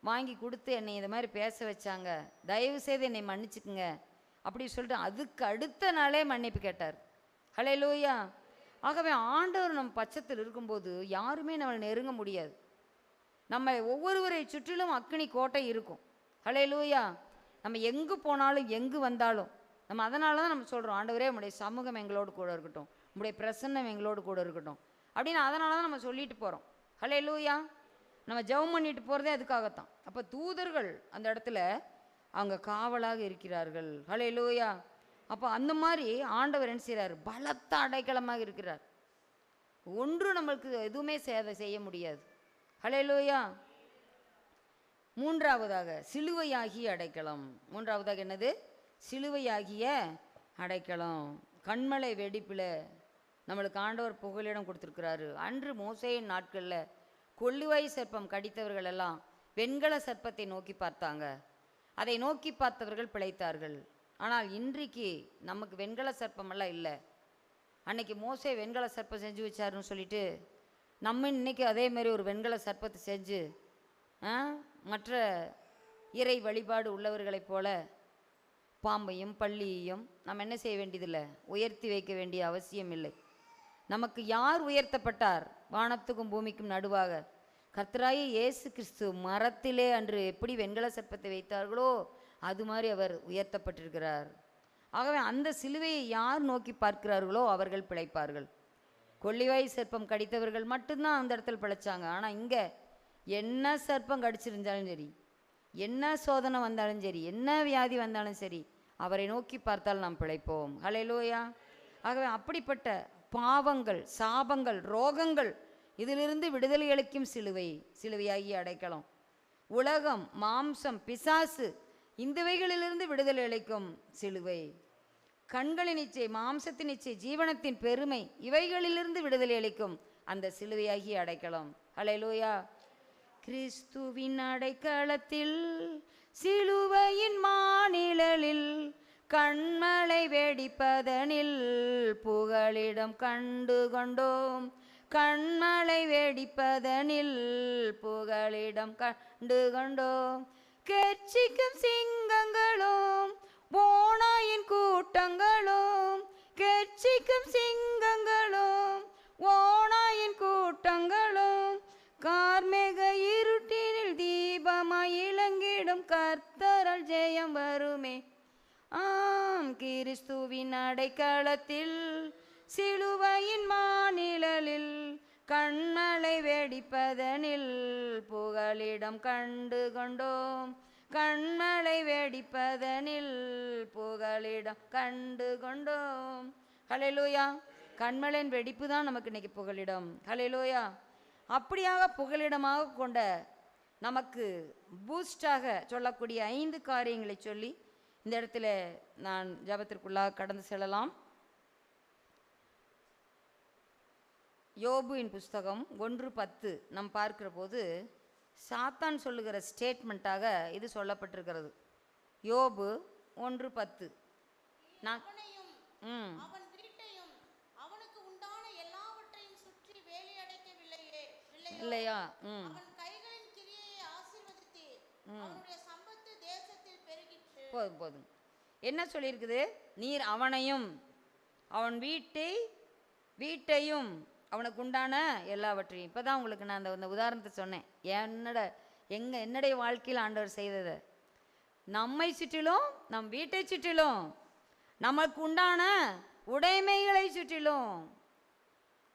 வாங்கி கொடுத்து என்னை இது மாதிரி பேச வச்சாங்க, தயவு செய்து என்னை மன்னிச்சுக்குங்க அப்படி சொல்லிட்டு அதுக்கு அடுத்த நாளே மன்னிப்பு கேட்டார். ஹல்லேலூயா. ஆகவே ஆண்டவர் நம்ம பட்சத்தில் இருக்கும்போது யாருமே நம்மளை நெருங்க முடியாது. நம்ம ஒவ்வொருவரை சுற்றிலும் அக்கினி கோட்டை இருக்கும். ஹல்லேலூயா. நம்ம எங்கு போனாலும் எங்கு வந்தாலும் நம்ம அதனால தான் நம்ம சொல்கிறோம், ஆண்டவரே உம்முடைய சமூகம் எங்களோடு கூட இருக்கட்டும், உம்முடைய பிரசன்னம் எங்களோடு கூட இருக்கட்டும் அப்படின்னு. அதனால தான் நம்ம சொல்லிட்டு போகிறோம். ஹல்லேலூயா. நம்ம ஜெபம் பண்ணிட்டு போகிறதே அதுக்காகத்தான். அப்போ தூதர்கள் அந்த இடத்துல அவங்க காவலாக இருக்கிறார்கள். ஹல்லேலூயா. அப்போ அந்த மாதிரி ஆண்டவர் என்ன செய்கிறார்? பலத்த அடைக்கலமாக இருக்கிறார். ஒன்று நம்மளுக்கு எதுவுமே செய்ய முடியாது. ஹல்லேலூயா. மூன்றாவதாக சிலுவையாகிய அடைக்கலம். மூன்றாவதாக என்னது? சிலுவையாகிய அடைக்கலம். கண்மலை வெடிப்பில் நம்மளுக்கு ஆண்டவர் புகலிடம் கொடுத்துருக்கிறாரு. அன்று மோசேயின் நாட்களில் கொள்ளுவாய் சர்ப்பம் கடித்தவர்கள் எல்லாம் வெண்கல சர்ப்பத்தை நோக்கி பார்த்தாங்க. அதை நோக்கி பார்த்தவர்கள் பிழைத்தார்கள். ஆனால் இன்றைக்கு நமக்கு வெண்கல சர்ப்பமெல்லாம் இல்லை. அன்னைக்கு மோசே வெண்கல சர்ப்பம் செஞ்சு வச்சாருன்னு சொல்லிட்டு நம்ம இன்னைக்கு அதே மாதிரி ஒரு வெண்கல சர்ப்பத்தை செஞ்சு மற்ற இறை வழிபாடு உள்ளவர்களைப் போல பாம்பையும் பள்ளியையும் நம்ம என்ன செய்ய வேண்டியதில்லை, உயர்த்தி வைக்க வேண்டிய அவசியம் இல்லை. நமக்கு யார் உயர்த்தப்பட்டார்? வானத்துக்கும் பூமிக்கும் நடுவாக கர்த்தராகிய இயேசு கிறிஸ்து மரத்திலே அன்று எப்படி வெண்கல சர்ப்பத்தை வைத்தார்களோ அது மாதிரி அவர் உயர்த்தப்பட்டிருக்கிறார். ஆகவே அந்த சிலுவையை யார் நோக்கி பார்க்கிறார்களோ அவர்கள் பிழைப்பார்கள். கொள்ளிவாய் சர்ப்பம் கடித்தவர்கள் மட்டும்தான் அந்த இடத்துல பிழைச்சாங்க. ஆனால் இங்கே என்ன சர்ப்பம் கடிச்சிருந்தாலும் சரி, என்ன சோதனை வந்தாலும் சரி, என்ன வியாதி வந்தாலும் சரி, அவரை நோக்கி பார்த்தால் நாம் பிழைப்போம். ஹல்லேலூயா. ஆகவே அப்படிப்பட்ட பாவங்கள், சாபங்கள், ரோகங்கள் இதிலிருந்து விடுதலை அளிக்கும் சிலுவை, சிலுவையாகி அடைக்கலம். உலகம், மாம்சம், பிசாசு இந்தவைகளிலிருந்து விடுதலை அளிக்கும் சிலுவை. கண்களின் இச்சை, மாம்சத்தின் இச்சை, ஜீவனத்தின் பெருமை இவைகளிலிருந்து விடுதலை அளிக்கும் அந்த சிலுவையாகி அடைக்கலம். ஹல்லேலூயா. கிறிஸ்துவின் அடைக்கலத்தில் சிலுவையின் மாநிழலில் கண்மலை வெடிப்பதனில் புகலிடம் கண்டு கொண்டோம். கண்மலை வெடிப்பதனில் புகலிடம் கண்டு கொண்டோம். கெர்ச்சிக்கும் சிங்கங்களும் ஓநாயின் கூட்டங்களும், கெர்ச்சிக்கும் சிங்கங்களும் ஓநாயின் கூட்டங்களும், கார்மேக இருட்டினில் தீபமாய் இளங்கிடும் கர்த்தரால் ஜெயம் வருமே. ஆம், கிறிஸ்துவின் அடைக்கலத்தில் சிலுவையின் மாநிழலில் கண்மலை வெடிப்பதனில் புகலிடம் கண்டு கொண்டோம். கண்மலை வெடிப்பதனில் புகலிடம் கண்டு கொண்டோம். ஹல்லேலூயா. கண்மலையின் வெடிப்பு தான் நமக்கு இன்னைக்கு புகலிடம். ஹல்லேலூயா. அப்படியாக புகலிடமாக கொண்ட நமக்கு பூஸ்டாக சொல்லக்கூடிய 5 காரியங்களை சொல்லி இந்த இடத்துல நான் ஜபத்திற்குள்ளாக கடந்து செல்லலாம். யோபுவின் புஸ்தகம் 1:10 நாம் பார்க்கிற போது சாத்தான் சொல்லுகிற ஸ்டேட்மெண்ட்டாக இது சொல்லப்பட்டிருக்கிறது. யோபு 1:10. நான் அவன் வீட்டையும் அவனுக்கு உண்டான எல்லாவற்றையும் சுற்றி வேலியடைக்கவில்லையே இல்லையா? அவன் கைகளின் கிரியையை ஆசீர்வதித்தீர், அவனுடைய சம்பத்து தேசத்தில் பெருகிற்று. போதும் போதும். என்ன சொல்லியிருக்குது? நீர் அவனையும் அவன் வீட்டையும் அவனுக்கு உண்டான எல்லாவற்றையும். இப்போ தான் உங்களுக்கு நான் அந்த உதாரணத்தை சொன்னேன். என்னுடைய வாழ்க்கையில் ஆண்டவர் செய்ததை, நம்மை சுற்றிலும் நம் வீட்டை சுற்றிலும் நமக்கு உண்டான உடைமைகளை சுற்றிலும்.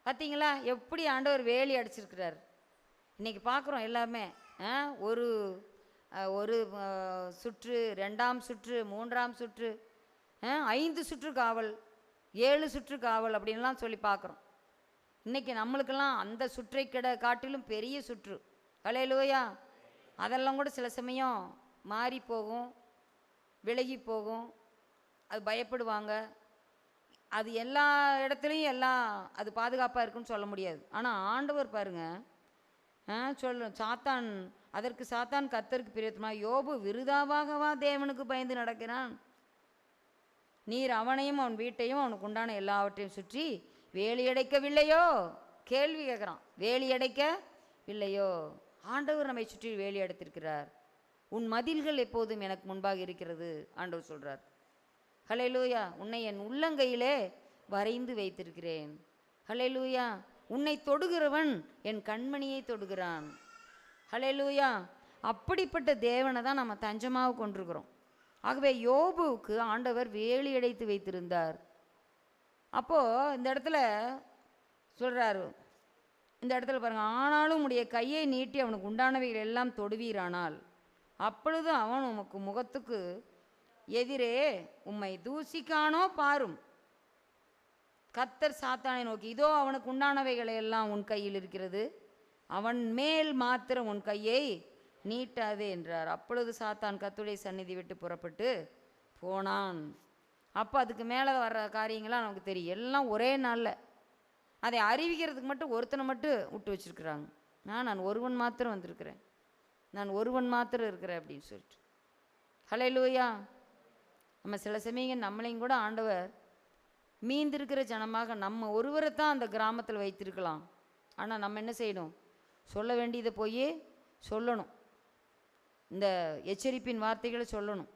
பார்த்தீங்களா எப்படி ஆண்டவர் வேலி அடிச்சிருக்கிறார்? இன்றைக்கி பார்க்குறோம் எல்லாமே. ஒரு ஒரு சுற்று, 2ஆம் சுற்று, 3ஆம் சுற்று, 5 சுற்று காவல், 7 சுற்று காவல் அப்படின்லாம் சொல்லி பார்க்குறோம். இன்றைக்கி நம்மளுக்கெல்லாம் அந்த சுற்றை காட்டிலும் பெரிய சுற்று. ஹல்லேலூயா. அதெல்லாம் கூட சில சமயம் மாறி போகும், விலகி போகும், அது பயப்படுவாங்க. அது எல்லா இடத்துலையும் எல்லாம் அது பாதுகாப்பாக இருக்குன்னு சொல்ல முடியாது. ஆனால் ஆண்டவர் பாருங்கள் சாத்தான் அதற்கு சாத்தான் கர்த்தருக்கு பிரியத்துமா, யோபு விருதாவாகவா தேவனுக்கு பயந்து நடக்கிறான்? நீர் அவனையும் அவன் வீட்டையும் அவனுக்கு உண்டான எல்லாவற்றையும் சுற்றி வேலியடைக்கவில்லையோ? கேள்வி கேட்குறான். வேலியடைக்கவில்லையோ? ஆண்டவர் நம்மை சுற்றி வேலி அடைத்திருக்கிறார். உன் மதில்கள் எப்போதும் எனக்கு முன்பாக இருக்கிறது ஆண்டவர் சொல்கிறார். ஹல்லேலூயா. உன்னை என் உள்ளங்கையிலே வரைந்து வைத்திருக்கிறேன். ஹல்லேலூயா. உன்னை தொடுகிறவன் என் கண்மணியை தொடுகிறான். ஹல்லேலூயா. அப்படிப்பட்ட தேவனை தான் நம்ம தஞ்சமாக கொண்டிருக்கிறோம். ஆகவே யோபுவுக்கு ஆண்டவர் வேலி அடைத்து வைத்திருந்தார். அப்போது இந்த இடத்துல சொல்கிறாரு, இந்த இடத்துல பாருங்கள், ஆனாலும் உடைய கையை நீட்டி அவனுக்கு உண்டானவைகள் எல்லாம் தொடுவீரானால் அப்பொழுது அவன் உமக்கு முகத்துக்கு எதிரே உம்மை தூசிக்கானோ பாரும். கர்த்தர் சாத்தானை நோக்கி, இதோ அவனுக்கு உண்டானவைகளை எல்லாம் உன் கையில் இருக்கிறது, அவன் மேல் மாத்திரம் உன் கையை நீட்டாதே என்றார். அப்பொழுது சாத்தான் கர்த்தருடைய சந்நிதி விட்டு புறப்பட்டு போனான். அப்போ அதுக்கு மேலே வர்ற காரியங்கள்லாம் நமக்கு தெரியும். எல்லாம் ஒரே நாளில் அதை அறிவிக்கிறதுக்கு மட்டும் ஒருத்தனை மட்டும் விட்டு வச்சுருக்குறாங்க. நான் ஒருவன் மாத்திரம் வந்திருக்கிறேன், நான் ஒருவன் மாத்திரம் இருக்கிறேன் அப்படின்னு சொல்லிட்டு. ஹல்லேலூயா. நம்ம சில சமயங்கள் நம்மளையும் கூட ஆண்டவர் மீந்திருக்கிற ஜனமாக நம்ம ஒருவரை தான் அந்த கிராமத்தில் வைத்திருக்கலாம். ஆனால் நம்ம என்ன செய்யணும்? சொல்ல வேண்டியதை போய் சொல்லணும். இந்த எச்சரிப்பின் வார்த்தைகளை சொல்லணும்,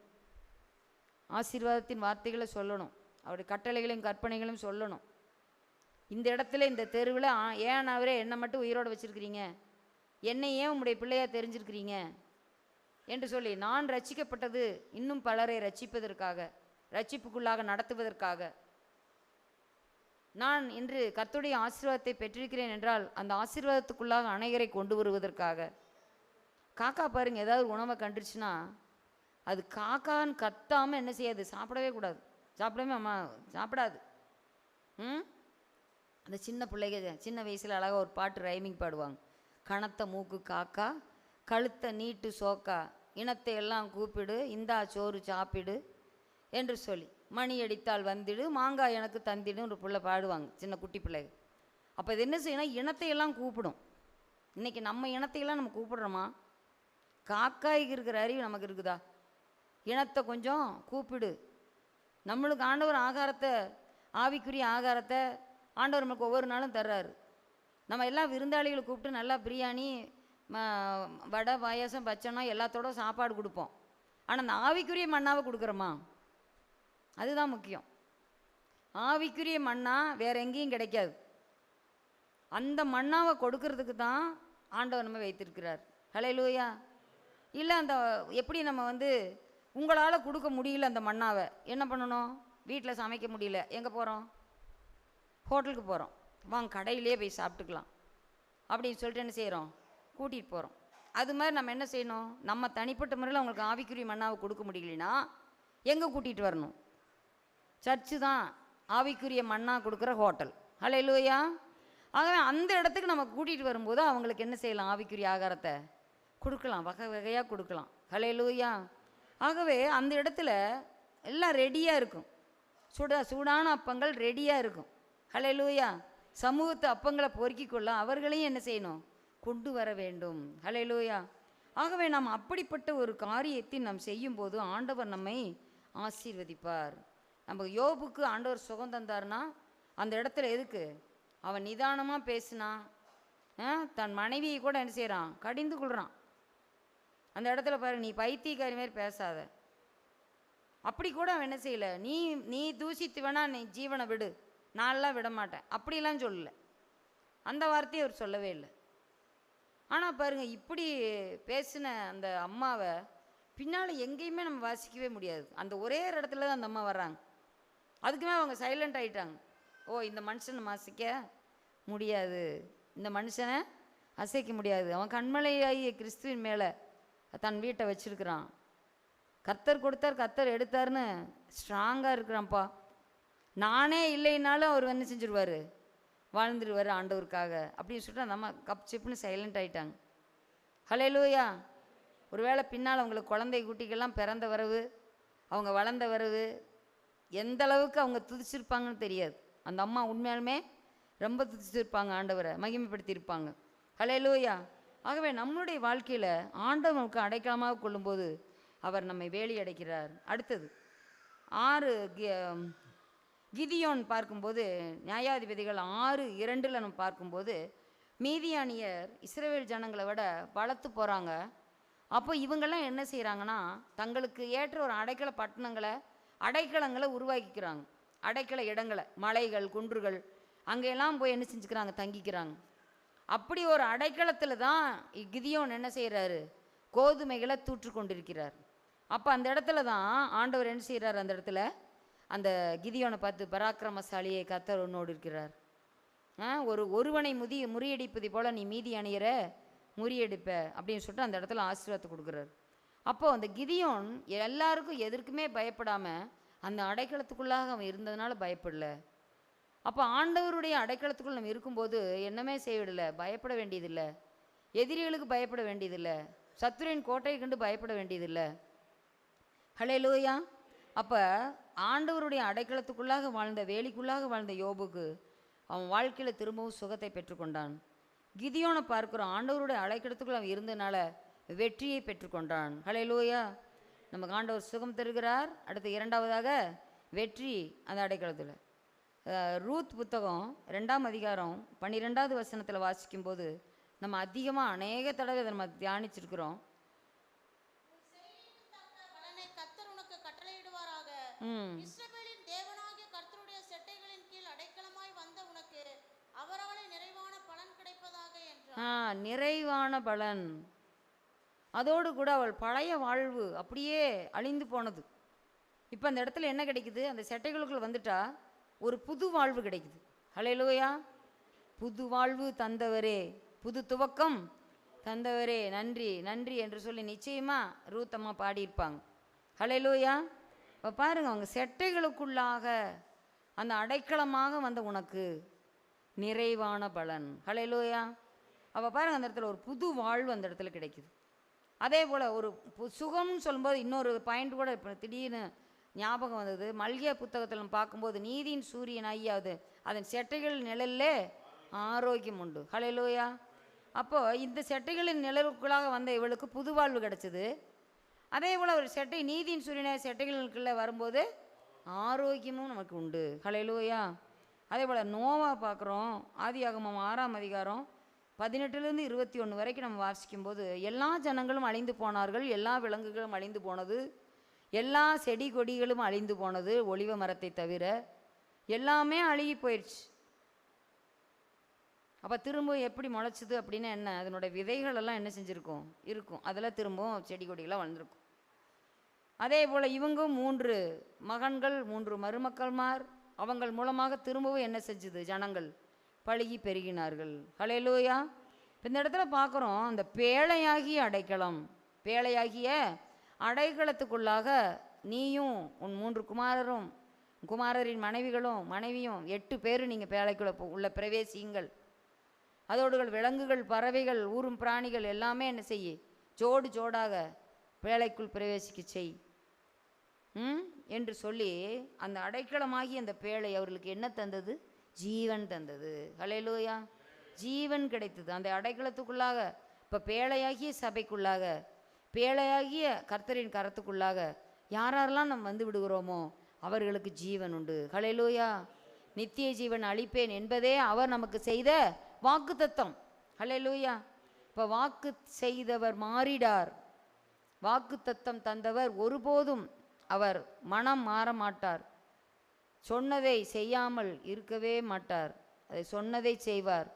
ஆசீர்வாதத்தின் வார்த்தைகளை சொல்லணும், அவருடைய கட்டளைகளையும் கற்பனைகளையும் சொல்லணும். இந்த இடத்துல இந்த தெருவில் ஏன் அவரே என்னை மட்டும் உயிரோடு வச்சுருக்கிறீங்க, என்னை ஏன் உங்களுடைய பிள்ளையாக தெரிஞ்சிருக்கிறீங்க என்று சொல்லி, நான் ரட்சிக்கப்பட்டது இன்னும் பலரை ரட்சிப்பதற்காக, ரட்சிப்புக்குள்ளாக நடத்துவதற்காக. நான் இன்று கர்த்தருடைய ஆசீர்வாதத்தை பெற்றிருக்கிறேன் என்றால் அந்த ஆசீர்வாதத்துக்குள்ளாக அநேகரை கொண்டு வருவதற்காக. காக்கா பாருங்க, ஏதாவது உணவை கண்டுருச்சுன்னா அது காக்கான்னு கத்தாமல் என்ன செய்யாது? சாப்பிடவே கூடாது. அம்மா சாப்பிடாது. அந்த சின்ன பிள்ளைங்க சின்ன வயசில் அழகாக ஒரு பாட்டு ரைமிங் பாடுவாங்க. கனத்த மூக்கு காக்கா, கழுத்த நீட்டு சோக்கா, இனத்தை எல்லாம் கூப்பிடு, இந்தா சோறு சாப்பிடு என்று சொல்லி, மணி அடித்தால் வந்திடு, மாங்காய் எனக்கு தந்திடுன்னு ஒரு பிள்ளை பாடுவாங்க, சின்ன குட்டி பிள்ளைங்க. அப்போ இது என்ன செய்யணும்? இனத்தையெல்லாம் கூப்பிடும். இன்றைக்கி நம்ம இனத்தையெல்லாம் நம்ம கூப்பிடுறோமா? காக்காய்க்கு இருக்கிற அறிவு நமக்கு இருக்குதா? இனத்தை கொஞ்சம் கூப்பிடு. நம்மளுக்கு ஆண்டவர் ஆகாரத்தை, ஆவிக்குரிய ஆகாரத்தை ஆண்டவர் நமக்கு ஒவ்வொரு நாளும் தர்றாரு. நம்ம எல்லாம் விருந்தாளிகளை கூப்பிட்டு நல்லா பிரியாணி, வடை, பாயாசம், பச்சனம் எல்லாத்தோட சாப்பாடு கொடுப்போம். ஆனால் அந்த ஆவிக்குரிய மண்ணாவை கொடுக்குறோமா? அதுதான் முக்கியம். ஆவிக்குரிய மண்ணா வேறு எங்கேயும் கிடைக்காது. அந்த மண்ணாவை கொடுக்கறதுக்கு தான் ஆண்டவர் நம்ம வைத்திருக்கிறார். ஹல்லேலூயா. இல்லை அந்த எப்படி நம்ம உங்களால் கொடுக்க முடியல அந்த மண்ணாவை, என்ன பண்ணணும்? வீட்டில் சமைக்க முடியல, எங்கே போகிறோம்? ஹோட்டலுக்கு போகிறோம். வாங்க கடையிலே போய் சாப்பிட்டுக்கலாம் அப்படின்னு சொல்லிட்டு என்ன செய்கிறோம்? கூட்டிகிட்டு போகிறோம். அது மாதிரி நம்ம என்ன செய்யணும்? நம்ம தனிப்பட்ட முறையில் அவங்களுக்கு ஆவிக்குரிய மண்ணாவை கொடுக்க முடியலனா எங்கே கூட்டிகிட்டு வரணும்? சர்ச்சு தான் ஆவிக்குரிய மண்ணா கொடுக்குற ஹோட்டல். ஹல்லேலூயா. ஆகவே அந்த இடத்துக்கு நம்ம கூட்டிகிட்டு வரும்போது அவங்களுக்கு என்ன செய்யலாம்? ஆவிக்குரிய ஆகாரத்தை கொடுக்கலாம், வகை வகையாக கொடுக்கலாம். ஹல்லேலூயா. ஆகவே அந்த இடத்துல எல்லாம் ரெடியாக இருக்கும். சூடான அப்பங்கள் ரெடியாக இருக்கும். ஹல்லேலூயா. சமூகத்து அப்பங்களை பொறுக்கிக் கொள்ள அவர்களையும் என்ன செய்யணும்? கொண்டு வர வேண்டும். ஹல்லேலூயா. ஆகவே நாம் அப்படிப்பட்ட ஒரு காரியத்தை நாம் செய்யும்போது ஆண்டவர் நம்மை ஆசீர்வதிப்பார். நம்ம யோபுக்கு ஆண்டவர் சுகம் தந்தார்னா அந்த இடத்துல எதுக்கு? அவன் நிதானமாக பேசினான். தன் மனைவியை கூட என்ன செய்கிறான்? கடிந்து கொள்கிறான். அந்த இடத்துல பாரு, நீ பைத்தியக்காரி மாதிரி பேசாத. அப்படி கூட அவன் என்ன செய்யலை? நீ தூசித்து வேணா நீ ஜீவனை விடு, நான்லாம் விட மாட்டேன் அப்படிலாம் சொல்லலை. அந்த வார்த்தையை அவர் சொல்லவே இல்லை. ஆனால் பாருங்கள், இப்படி பேசின அந்த அம்மாவை பின்னால் எங்கேயுமே நம்ம வாசிக்கவே முடியாது. அந்த ஒரே இடத்துல தான் அந்த அம்மா வர்றாங்க. அதுக்குமே அவங்க சைலண்ட் ஆகிட்டாங்க. ஓ, இந்த மனுஷனை அசைக்க முடியாது, இந்த மனுஷனை அசைக்க முடியாது. அவன் கண்மலையாகிய கிறிஸ்துவின் மேலே தன் வீட்டை வச்சிருக்கிறான். கர்த்தர் கொடுத்தார், கர்த்தர் எடுத்தார்னு ஸ்ட்ராங்காக இருக்கிறான்ப்பா. நானே இல்லைனாலும் அவர் என்ன செஞ்சுருவார்? வாழ்ந்துருவார் ஆண்டவருக்காக அப்படின்னு சொல்லிட்டு நம்ம கப் சிப்புன்னு சைலண்ட் ஆகிட்டாங்க. ஹல்லேலூயா. ஒருவேளை பின்னால் அவங்களுக்கு குழந்தை குட்டிகள்லாம் பிறந்த வரவு, அவங்க வளர்ந்த வரவு எந்த அளவுக்கு அவங்க துதிச்சிருப்பாங்கன்னு தெரியாது. அந்த அம்மா உண்மையாலுமே ரொம்ப துதிச்சிருப்பாங்க, ஆண்டவரை மகிமைப்படுத்தியிருப்பாங்க. ஹல்லேலூயா. ஆகவே நம்மளுடைய வாழ்க்கையில் ஆண்டவனுக்கு அடைக்கலமாக கொள்ளும்போது அவர் நம்மை வேலி அடைக்கிறார். அடுத்தது 6 கிதியோன் பார்க்கும்போது, நியாயாதிபதிகள் 6:2 நம்ம பார்க்கும்போது, மீதியானியர் இஸ்ரவேல் ஜனங்களை விட பலத்து போகிறாங்க. அப்போ இவங்கெல்லாம் என்ன செய்கிறாங்கன்னா, தங்களுக்கு ஏற்ற ஒரு அடைக்கல அடைக்கலங்களை உருவாக்கிக்கிறாங்க. அடைக்கல இடங்களை, மலைகள், குன்றுகள், அங்கெல்லாம் போய் என்ன செஞ்சுக்கிறாங்க? தங்கிக்கிறாங்க. அப்படி ஒரு அடைக்கலத்தில் தான் கிதியோன் என்ன செய்கிறாரு? கோதுமைகளை தூற்று கொண்டிருக்கிறார். அப்போ அந்த இடத்துல தான் ஆண்டவர் என்ன செய்கிறார்? அந்த இடத்துல அந்த கிதியோனை பார்த்து, பராக்கிரமசாலியை கர்த்தர் உன்னோடு இருக்கிறார், ஒருவனை முறியடிப்பதை போல நீ மீதி அணியற முறியடிப்ப அப்படின்னு சொல்லிட்டு அந்த இடத்துல ஆசீர்வாதத்தை கொடுக்குறாரு. அப்போது அந்த கிதியோன் எல்லாருக்கும் எதற்குமே பயப்படாமல் அந்த அடைக்கலத்துக்குள்ளாக அவன் இருந்ததுனால பயப்படல. அப்போ ஆண்டவருடைய அடைக்கலத்துக்குள் நம்ம இருக்கும்போது என்னமே செய்யவிடலை, பயப்பட வேண்டியதில்லை, எதிரிகளுக்கு பயப்பட வேண்டியதில்லை, சத்துருவின் கோட்டையை கண்டு பயப்பட வேண்டியதில்லை. ஹல்லேலூயா. அப்போ ஆண்டவருடைய அடைக்கலத்துக்குள்ளாக வாழ்ந்த, வேலிக்குள்ளாக வாழ்ந்த யோபுக்கு அவன் வாழ்க்கையில் திரும்பவும் சுகத்தை பெற்றுக்கொண்டான். கிதியோனை பார்க்குறோம், ஆண்டவருடைய அடைக்கலத்துக்குள் அவன் இருந்தனால வெற்றியை பெற்றுக்கொண்டான். ஹல்லேலூயா. நமக்கு ஆண்டவர் சுகம் தருகிறார். அடுத்து இரண்டாவதாக வெற்றி அந்த அடைக்கலத்தில். ரூத் புத்தகம் 2ஆம் அதிகாரம் 12வது வசனத்தில் வாசிக்கும்போது நம்ம அதிகமாக அநேக தடவை அதை நம்ம தியானிச்சிருக்கிறோம். கர்த்தர் உனக்கு கட்டளையிடுவாராக. இஸ்ரவேலின் தேவனாகிய கர்த்தருடைய செட்டைகளின் கீழ் அடைக்கலமாய் வந்த உனக்கு அவராலே நிறைவான பலன் கிடைப்பதாக என்றார். நிறைவான பலன். அதோடு கூட அவள் பழைய வாழ்வு அப்படியே அழிந்து போனது. இப்போ அந்த இடத்துல என்ன கிடைக்குது? அந்த செட்டைகளுக்குள் வந்துட்டா ஒரு புது வாழ்வு கிடைக்குது. ஹல்லேலூயா. புது வாழ்வு தந்தவரே, புது துவக்கம் தந்தவரே, நன்றி நன்றி என்று சொல்லி நிச்சயமாக ரூத்தம்மா பாடியிருப்பாங்க. ஹல்லேலூயா. இப்போ பாருங்கள், அவங்க செட்டைகளுக்குள்ளாக அந்த அடைக்கலமாக வந்த உனக்கு நிறைவான பலன். ஹல்லேலூயா. அப்போ பாருங்கள், அந்த இடத்துல ஒரு புது வாழ்வு அந்த இடத்துல கிடைக்குது. அதே போல் ஒரு சுகம்னு சொல்லும்போது இன்னொரு பாயிண்ட் கூட இப்போ திடீர்னு ஞாபகம் வந்தது. மல்கியா புத்தகத்தில் பார்க்கும்போது நீதியின் சூரியன் ஆகியாவது அதன் செட்டைகள் நிழல்லே ஆரோக்கியம் உண்டு. ஹல்லேலூயா. அப்போது இந்த செட்டைகளின் நிழலுக்குள்ளாக வந்த இவளுக்கு புது வாழ்வு கிடச்சிது. அதே போல் ஒரு செட்டை நீதியின் சூரியனை செட்டைகளுக்குள்ளே வரும்போது ஆரோக்கியமும் நமக்கு உண்டு. ஹல்லேலூயா. அதே போல் நோவா பார்க்குறோம். ஆதியாகமம் 6ஆம் அதிகாரம் 18லேருந்து 21 வரைக்கும் நம்ம வாசிக்கும்போது எல்லா ஜனங்களும் அழிந்து போனார்கள், எல்லா விலங்குகளும் அழிந்து போனது, எல்லா செடி கொடிகளும் அழிந்து போனது, ஒலிவ மரத்தை தவிர எல்லாமே அழுகி போயிடுச்சு. அப்போ திரும்ப எப்படி முளைச்சிது அப்படின்னா என்ன? அதனுடைய விதைகளெல்லாம் என்ன செஞ்சுருக்கும்? இருக்கும். அதில் திரும்பவும் செடி கொடிகளாக வளர்ந்துருக்கும். அதே போல் இவங்க 3 மகன்கள் 3 மருமக்கள்மார், அவங்கள் மூலமாக திரும்பவும் என்ன செஞ்சுது? ஜனங்கள் பழுகி பெருகினார்கள். ஹல்லேலூயா. இந்த இடத்துல பார்க்குறோம், அந்த பேழையாகிய அடைக்கலம், பேழையாகிய அடைக்கலத்துக்குள்ளாக நீயும் உன் 3 குமாரரும் குமாரரின் மனைவியும் 8 பேர் நீங்கள் பேழைக்குள்ளே உள்ள பிரவேசியுங்கள். அதோடு விலங்குகள், பறவைகள், ஊரும் பிராணிகள் எல்லாமே என்ன செய்ய? ஜோடு ஜோடாக பேழைக்குள் பிரவேசிக்க செய் என்று சொல்லி அந்த அடைக்கலமாகி அந்த பேழை அவர்களுக்கு என்ன தந்தது? ஜீவன் தந்தது. ஹல்லேலூயா. ஜீவன் கிடைத்தது அந்த அடைக்கலத்துக்குள்ளாக. இப்போ பேழையாகிய சபைக்குள்ளாக, பேழையாகிய கர்த்தரின் கரத்துக்குள்ளாக யாரெல்லாம் நம்ம வந்து விடுகிறோமோ அவர்களுக்கு ஜீவன் உண்டு. ஹல்லேலூயா. நித்திய ஜீவன் அளிப்பேன் என்பதே அவர் நமக்கு செய்த வாக்குத்தத்தம். ஹல்லேலூயா. இப்போ வாக்கு செய்தவர் மாறிடார். வாக்குத்தத்தம் தந்தவர் ஒருபோதும் அவர் மனம் மாற மாட்டார். சொன்னதை செய்யாமல் இருக்கவே மாட்டார். அதை சொன்னதை செய்வார்,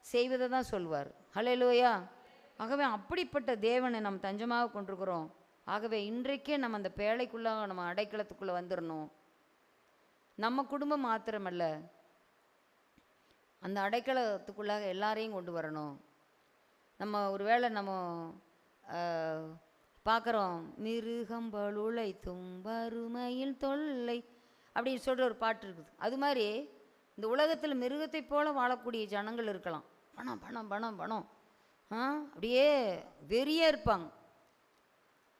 செய்வதை தான் சொல்வார். ஹல்லேலூயா. ஆகவே அப்படிப்பட்ட தேவனை நம்ம தஞ்சமாக கொண்டிருக்கிறோம். ஆகவே இன்றைக்கே நம்ம அந்த பேழைக்குள்ளாக, நம்ம அடைக்கலத்துக்குள்ளே வந்துடணும். நம்ம குடும்பம் மாத்திரமல்ல, அந்த அடைக்கலத்துக்குள்ளாக எல்லாரையும் கொண்டு வரணும். நம்ம ஒருவேளை நம்ம பார்க்குறோம், மிருகம்பழுளை தும்பருமையில் தொல்லை அப்படின்னு சொல்கிற ஒரு பாட்டு இருக்குது. அது மாதிரி இந்த உலகத்தில் மிருகத்தை போல வாழக்கூடிய ஜனங்கள் இருக்கலாம். பணம் பணம் பணம் பணம் அப்படியே வெறியே இருப்பாங்க.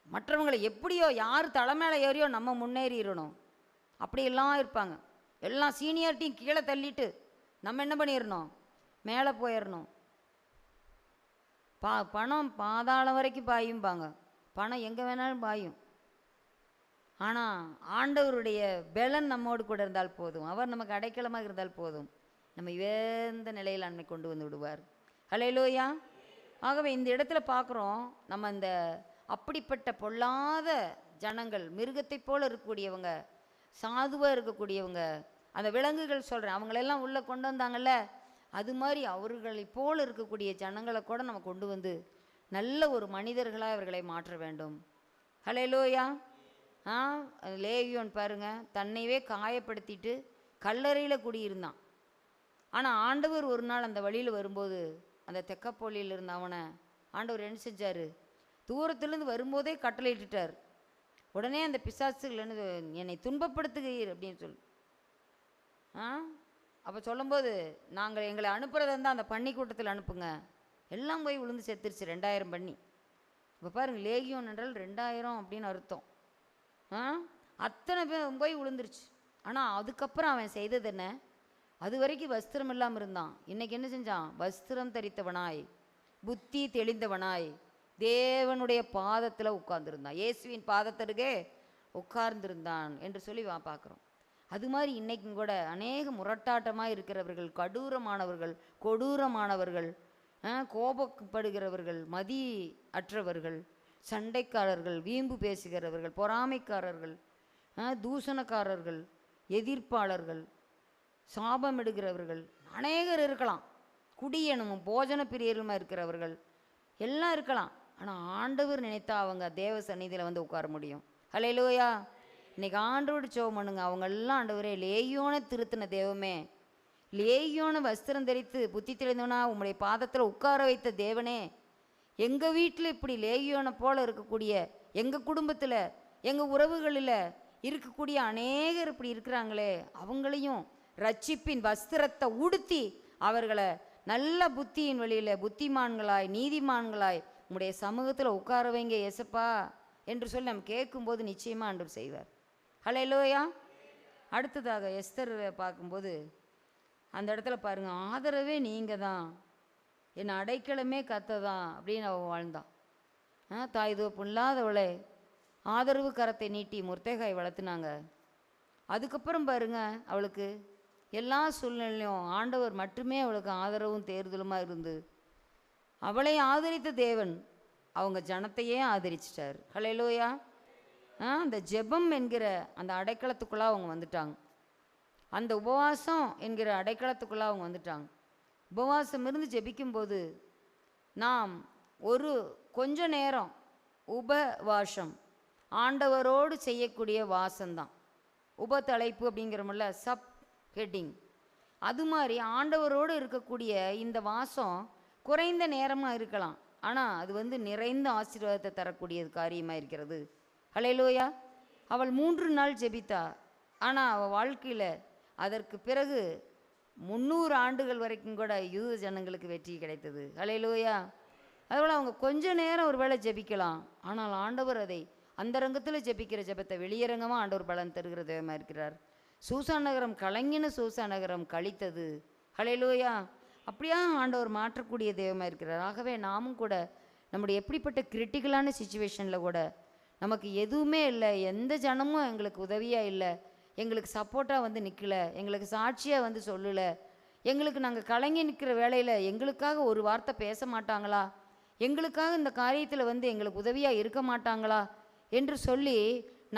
மற்றவங்களை எப்படியோ, யார் தலைமையில ஏறியோ நம்ம முன்னேறிடணும் அப்படியெல்லாம் இருப்பாங்க. எல்லாம் சீனியாரிட்டியும் கீழே தள்ளிட்டு நம்ம என்ன பண்ணிடணும்? மேலே போயிடணும். பணம் பாதாளம் வரைக்கும் பாயும்பாங்க. பணம் எங்கே வேணாலும் பாயும். ஆனால் ஆண்டவருடைய பலன் நம்மோடு கூட இருந்தால் போதும், அவர் நமக்கு அடைக்கலமாக இருந்தால் போதும், நம்ம உயர்ந்த நிலையில் அன்னை கொண்டு வந்து விடுவார். ஹல்லேலூயா. ஆகவே இந்த இடத்துல பார்க்குறோம், நம்ம இந்த அப்படிப்பட்ட பொல்லாத ஜனங்கள், மிருகத்தை போல் இருக்கக்கூடியவங்க, சாதுவாக இருக்கக்கூடியவங்க, அந்த விலங்குகள் சொல்கிறேன், அவங்களெல்லாம் உள்ளே கொண்டு வந்தாங்கல்ல, அது மாதிரி அவர்களை போல் இருக்கக்கூடிய ஜனங்களை கூட நம்ம கொண்டு வந்து நல்ல ஒரு மனிதர்களாக இவர்களை மாற்ற வேண்டும். ஹல்லேலூயா. லேவியோன் பாருங்க, தன்னைவே காயப்படுத்திட்டு கல்லறையில் குடியிருந்தான். ஆனால் ஆண்டவர் ஒரு நாள் அந்த வழியில் வரும்போது அந்த தெக்கப்போலியில் இருந்த அவனை ஆண்டவர் என்ன செஞ்சார்? தூரத்துலேருந்து வரும்போதே கட்டளையிட்டுட்டார். உடனே அந்த பிசாசுகள் என்னை துன்பப்படுத்துகிறீர் அப்படின்னு சொல்லி அப்போ சொல்லும்போது, நாங்கள் எங்களை அனுப்புறதா இருந்தால் அந்த பன்னி கூட்டத்தில் அனுப்புங்க. எல்லாம் போய் விழுந்து செத்துருச்சு, 2000 பன்னி. இப்போ பாருங்கள், லேகியோன் என்றால் 2000 அப்படின்னு அர்த்தம். அத்தனை பேர் போய் விழுந்துருச்சு. ஆனால் அதுக்கப்புறம் அவன் செய்தது என்ன? அது வரைக்கும் வஸ்திரம் இல்லாமல் இருந்தான். இன்றைக்கி என்ன செஞ்சான்? வஸ்திரம் தரித்தவனாய், புத்தி தெளிந்தவனாய் தேவனுடைய பாதத்தில் உட்கார்ந்துருந்தான். இயேசுவின் பாதத்தருகே உட்கார்ந்திருந்தான் என்று சொல்லி பார்க்குறோம். அது மாதிரி இன்றைக்கும் கூட அநேக முரட்டாட்டமாக இருக்கிறவர்கள், கடூரமானவர்கள், கொடூரமானவர்கள், கோபப்படுகிறவர்கள், மதி அற்றவர்கள், சண்டைக்காரர்கள், வீம்பு பேசுகிறவர்கள், பொறாமைக்காரர்கள், தூஷணக்காரர்கள், எதிர்ப்பாளர்கள், சாபமிடுகிறவர்கள் அநேகர் இருக்கலாம். குடியனும் போஜன பிரியருமா இருக்கிறவர்கள் எல்லாம் இருக்கலாம். ஆனால் ஆண்டவர் நினைத்தா அவங்க தேவ சந்நிதியில் வந்து உட்கார முடியும். ஹல்லேலூயா. இன்றைக்கி ஆண்டவரோடு ஜெபம் பண்ணுங்க. அவங்கெல்லாம் ஆண்டவரே, லேகியோனை திருத்தின தெய்வமே, லேகியோனை வஸ்திரம் தரித்து புத்தி தெளிந்தவனா உங்களுடைய பாதத்தில் உட்கார வைத்த தேவனே, எங்கள் வீட்டில் இப்படி லேகியோனை போல் இருக்கக்கூடிய, எங்கள் குடும்பத்தில் எங்கள் உறவுகளில் இருக்கக்கூடிய அநேகர் இப்படி இருக்கிறாங்களே, அவங்களையும் ரட்சிப்பின் வஸ்திரத்தை உடுத்தி அவர்களை நல்ல புத்தியின் வழியில் புத்திமான்களாய் நீதிமான்களாய் உங்களுடைய சமூகத்தில் உட்கார வைங்க ஏசப்பா என்று சொல்லி நம்ம கேட்கும்போது நிச்சயமாக ஆண்டவர் செய்வார். ஹல்லேலூயா. அடுத்ததாக எஸ்தர் பார்க்கும்போது அந்த இடத்துல பாருங்கள், ஆதரவே நீங்கள் தான், என் அடைக்கலமே கத்ததான் அப்படின்னு அவள் வாழ்ந்தான். தாய் தோப்பு இல்லாதவளை ஆதரவு கரத்தை நீட்டி முர்தேகாய் வளர்த்துனாங்க. அதுக்கப்புறம் பாருங்கள், அவளுக்கு எல்லா சூழ்நிலையும் ஆண்டவர் மட்டுமே அவளுக்கு ஆதரவும் தேர்தலுமாக இருந்து அவளை ஆதரித்த தேவன் அவங்க ஜனத்தையே ஆதரிச்சிட்டார். ஹல்லேலூயா. அந்த ஜெபம் என்கிற அந்த அடைக்கலத்துக்குள்ளே அவங்க வந்துட்டாங்க. அந்த உபவாசம் என்கிற அடைக்கலத்துக்குள்ளே அவங்க வந்துட்டாங்க. உபவாசம் இருந்து ஜெபிக்கும்போது நாம் ஒரு கொஞ்ச நேரம் உபவாசம் ஆண்டவரோடு செய்யக்கூடிய வாசம்தான். உபதலைப்பு அப்படிங்கிறமில்ல, சப் ஹெட்டிங். அது மாதிரி ஆண்டவரோடு இருக்கக்கூடிய இந்த வாசம் குறைந்த நேரமாக இருக்கலாம், ஆனால் அது நிறைந்த ஆசீர்வாதத்தை தரக்கூடிய காரியமாக இருக்கிறது. ஹல்லேலூயா. அவள் 3 நாள் ஜெபித்தா. ஆனால் அவள் வாழ்க்கையில் அதற்கு பிறகு 300 ஆண்டுகள் வரைக்கும் கூட யூத ஜனங்களுக்கு வெற்றி கிடைத்தது. ஹல்லேலூயா. அதுபோல் அவங்க கொஞ்ச நேரம் ஒரு வேளை ஜெபிக்கலாம், ஆனால் ஆண்டவர் அதை அந்தரங்கத்தில் ஜெபிக்கிற ஜெபத்தை வெளியரங்கமாக ஆண்டவர் பலன் தருகிற தெய்வமாக இருக்கிறார். சூசா நகரம் கலங்கின சூசா நகரம் கழித்தது. ஹல்லேலூயா. அப்படியா ஆண்டவர் மாற்றக்கூடிய தெய்வமாக இருக்கிறார். ஆகவே நாமும் கூட நம்முடைய எப்படிப்பட்ட கிரிட்டிக்கலான சுச்சுவேஷனில் கூட நமக்கு எதுவுமே இல்லை, எந்த ஜனமும் எங்களுக்கு உதவியாக இல்லை, எங்களுக்கு சப்போர்ட்டாக நிற்கலை, எங்களுக்கு சாட்சியாக சொல்லலை, எங்களுக்கு நாங்கள் கலங்கி நிற்கிற வேளையில் எங்களுக்காக ஒரு வார்த்தை பேச மாட்டாங்களா, எங்களுக்காக இந்த காரியத்தில் எங்களுக்கு உதவியாக இருக்க மாட்டாங்களா என்று சொல்லி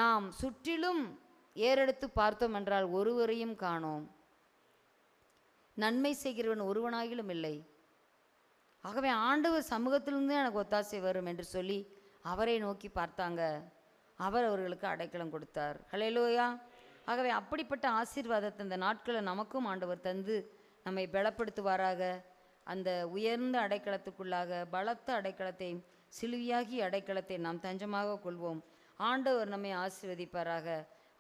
நாம் சுற்றிலும் ஏறெடுத்து பார்த்தோம் என்றால் ஒருவரையும் காணோம். நன்மை செய்கிறவன் ஒருவனாகிலும் இல்லை. ஆகவே ஆண்டவர் சமூகத்திலிருந்து எனக்கு ஒத்தாசை வரும் என்று சொல்லி அவரை நோக்கி பார்த்தாங்க. அவர் அவர்களுக்கு அடைக்கலம் கொடுத்தார். ஹல்லேலூயா. ஆகவே அப்படிப்பட்ட ஆசீர்வாதத்தை இந்த நாட்களை நமக்கும் ஆண்டவர் தந்து நம்மை பலப்படுத்துவாராக. அந்த உயர்ந்த அடைக்கலத்துக்குள்ளாக பலத்த அடைக்கலத்தை, சிலுவையாகி அடைக்கலத்தை நாம் தஞ்சமாக கொள்வோம். ஆண்டவர் நம்மை ஆசீர்வதிப்பாராக.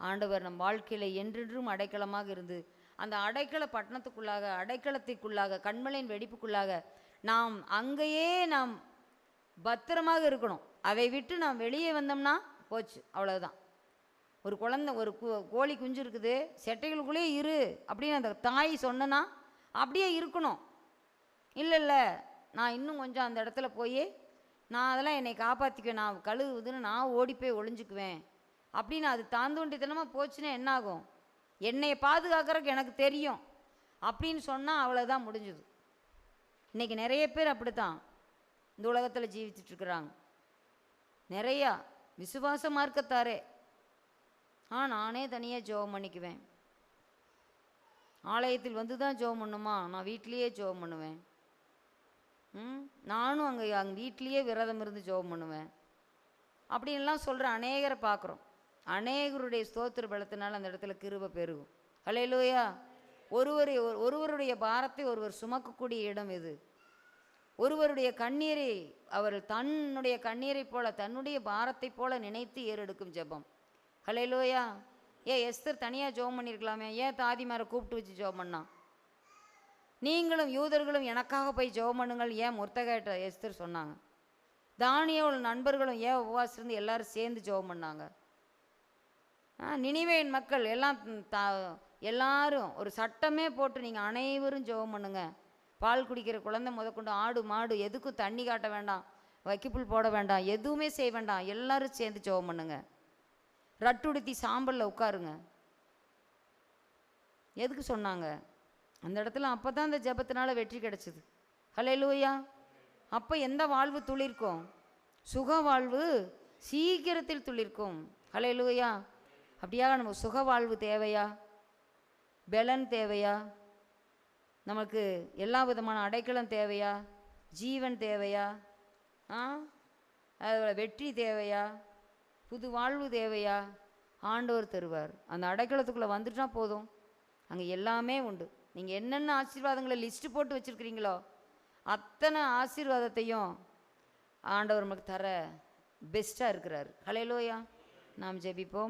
ஆண்டவர் நம் வாழ்க்கையில் என்றென்றும் அடைக்கலமாக இருந்து அந்த அடைக்கல பட்டணத்துக்குள்ளாக, அடைக்கலத்துக்குள்ளாக, கண்மலையின் வெடிப்புக்குள்ளாக நாம் அங்கேயே நாம் பத்திரமாக இருக்கணும். அதை விட்டு நாம் வெளியே வந்தோம்னா போச்சு, அவ்வளோதான். ஒரு குழந்தை, ஒரு கோழி குஞ்சு இருக்குது, செட்டைகளுக்குள்ளே இரு அப்படின்னு அந்த தாய் சொன்னா அப்படியே இருக்கணும். இல்லை நான் இன்னும் கொஞ்சம் அந்த இடத்துல போய் நான் அதெல்லாம் என்னை காப்பாற்றிக்குவேன், நான் கழுவுதுன்னு நான் ஓடி போய் ஒளிஞ்சுக்குவேன் அப்படின்னு அது தாந்தோண்டித்தனமாக போச்சுன்னா என்ன ஆகும்? என்னை பாதுகாக்கிறதுக்கு எனக்கு தெரியும் அப்படின்னு சொன்னால் அவ்வளோதான், முடிஞ்சுது. இன்றைக்கி நிறைய பேர் அப்படித்தான் இந்த உலகத்தில் ஜீவிச்சிட்ருக்குறாங்க. நிறையா விசுவாச மார்க்கத்தாரே, நானே தனியாக ஜெபம் பண்ணிக்குவேன், ஆலயத்தில் வந்து தான் ஜெபம் பண்ணுமா? நான் வீட்லேயே ஜெபம் பண்ணுவேன். நானும் அங்கே வீட்லேயே விரதம் இருந்து ஜெபம் பண்ணுவேன் அப்படின்லாம் சொல்கிற அநேகரை பார்க்குறோம். அநேகருடைய ஸ்தோத்திர பலத்தினால் அந்த இடத்துல கிருபை பெருகும். ஹல்லேலூயா. ஒருவருடைய பாரத்தை ஒருவர் சுமக்கக்கூடிய இடம் இது. ஒருவருடைய கண்ணீரை அவர் தன்னுடைய கண்ணீரை போல தன்னுடைய பாரத்தை போல நினைத்து ஏறெடுக்கும் ஜெபம். ஹல்லேலூயா. எஸ்தர் தனியாக ஜெபம் பண்ணியிருக்கலாமே, ஏன் தாதிமாரை கூப்பிட்டு வச்சு ஜெபம் பண்ணா? நீங்களும் யூதர்களும் எனக்காக போய் ஜெபம் பண்ணுங்கள் ஏன் முர்தகாய்ட்ட எஸ்தர் சொன்னாங்க? தானியேல் நண்பர்களும் ஏன் உபவாசம் இருந்து எல்லாரும் சேர்ந்து ஜெபம் பண்ணாங்க? நினிவேயின் மக்கள் எல்லாரும் ஒரு சட்டமே போட்டு நீங்கள் அனைவரும் ஜெபம் பண்ணுங்க, பால் குடிக்கிற குழந்தை முதற்கொண்டு ஆடு மாடு எதுக்கும் தண்ணி காட்ட வேண்டாம், வைக்கப்புல் போட வேண்டாம், எதுவுமே செய்ய வேண்டாம், எல்லாரும் சேர்ந்து ஜெபம் பண்ணுங்க, ரட்டுடுத்தி சாம்பலில் உட்காருங்க. எதுக்கு சொன்னாங்க? அந்த இடத்துல அப்போ தான் அந்த ஜெபத்தினால வெற்றி கிடச்சிது. ஹல்லேலூயா. அப்போ எந்த வாழ்வு துளிர்க்கும்? சுக வாழ்வு சீக்கிரத்தில் துளிர்க்கும். ஹல்லேலூயா. அப்படியாக நம்ம சுக வாழ்வு தேவையா? பலன் தேவையா? நமக்கு எல்லா விதமான அடைக்கலம் தேவையா? ஜீவன் தேவையா? அதோட வெற்றி தேவையா? புது வாழ்வு தேவையா? ஆண்டவர் தருவார். அந்த அடைக்கலத்துக்குள்ளே வந்துட்டா போதும், அங்கே எல்லாமே உண்டு. நீங்கள் என்னென்ன ஆசீர்வாதங்களை லிஸ்ட்டு போட்டு வச்சுருக்கிறீங்களோ அத்தனை ஆசீர்வாதத்தையும் ஆண்டவர் நமக்கு தர பெஸ்ட்டாக இருக்கிறார். ஹல்லேலூயா. நாம் ஜெபிப்போம்.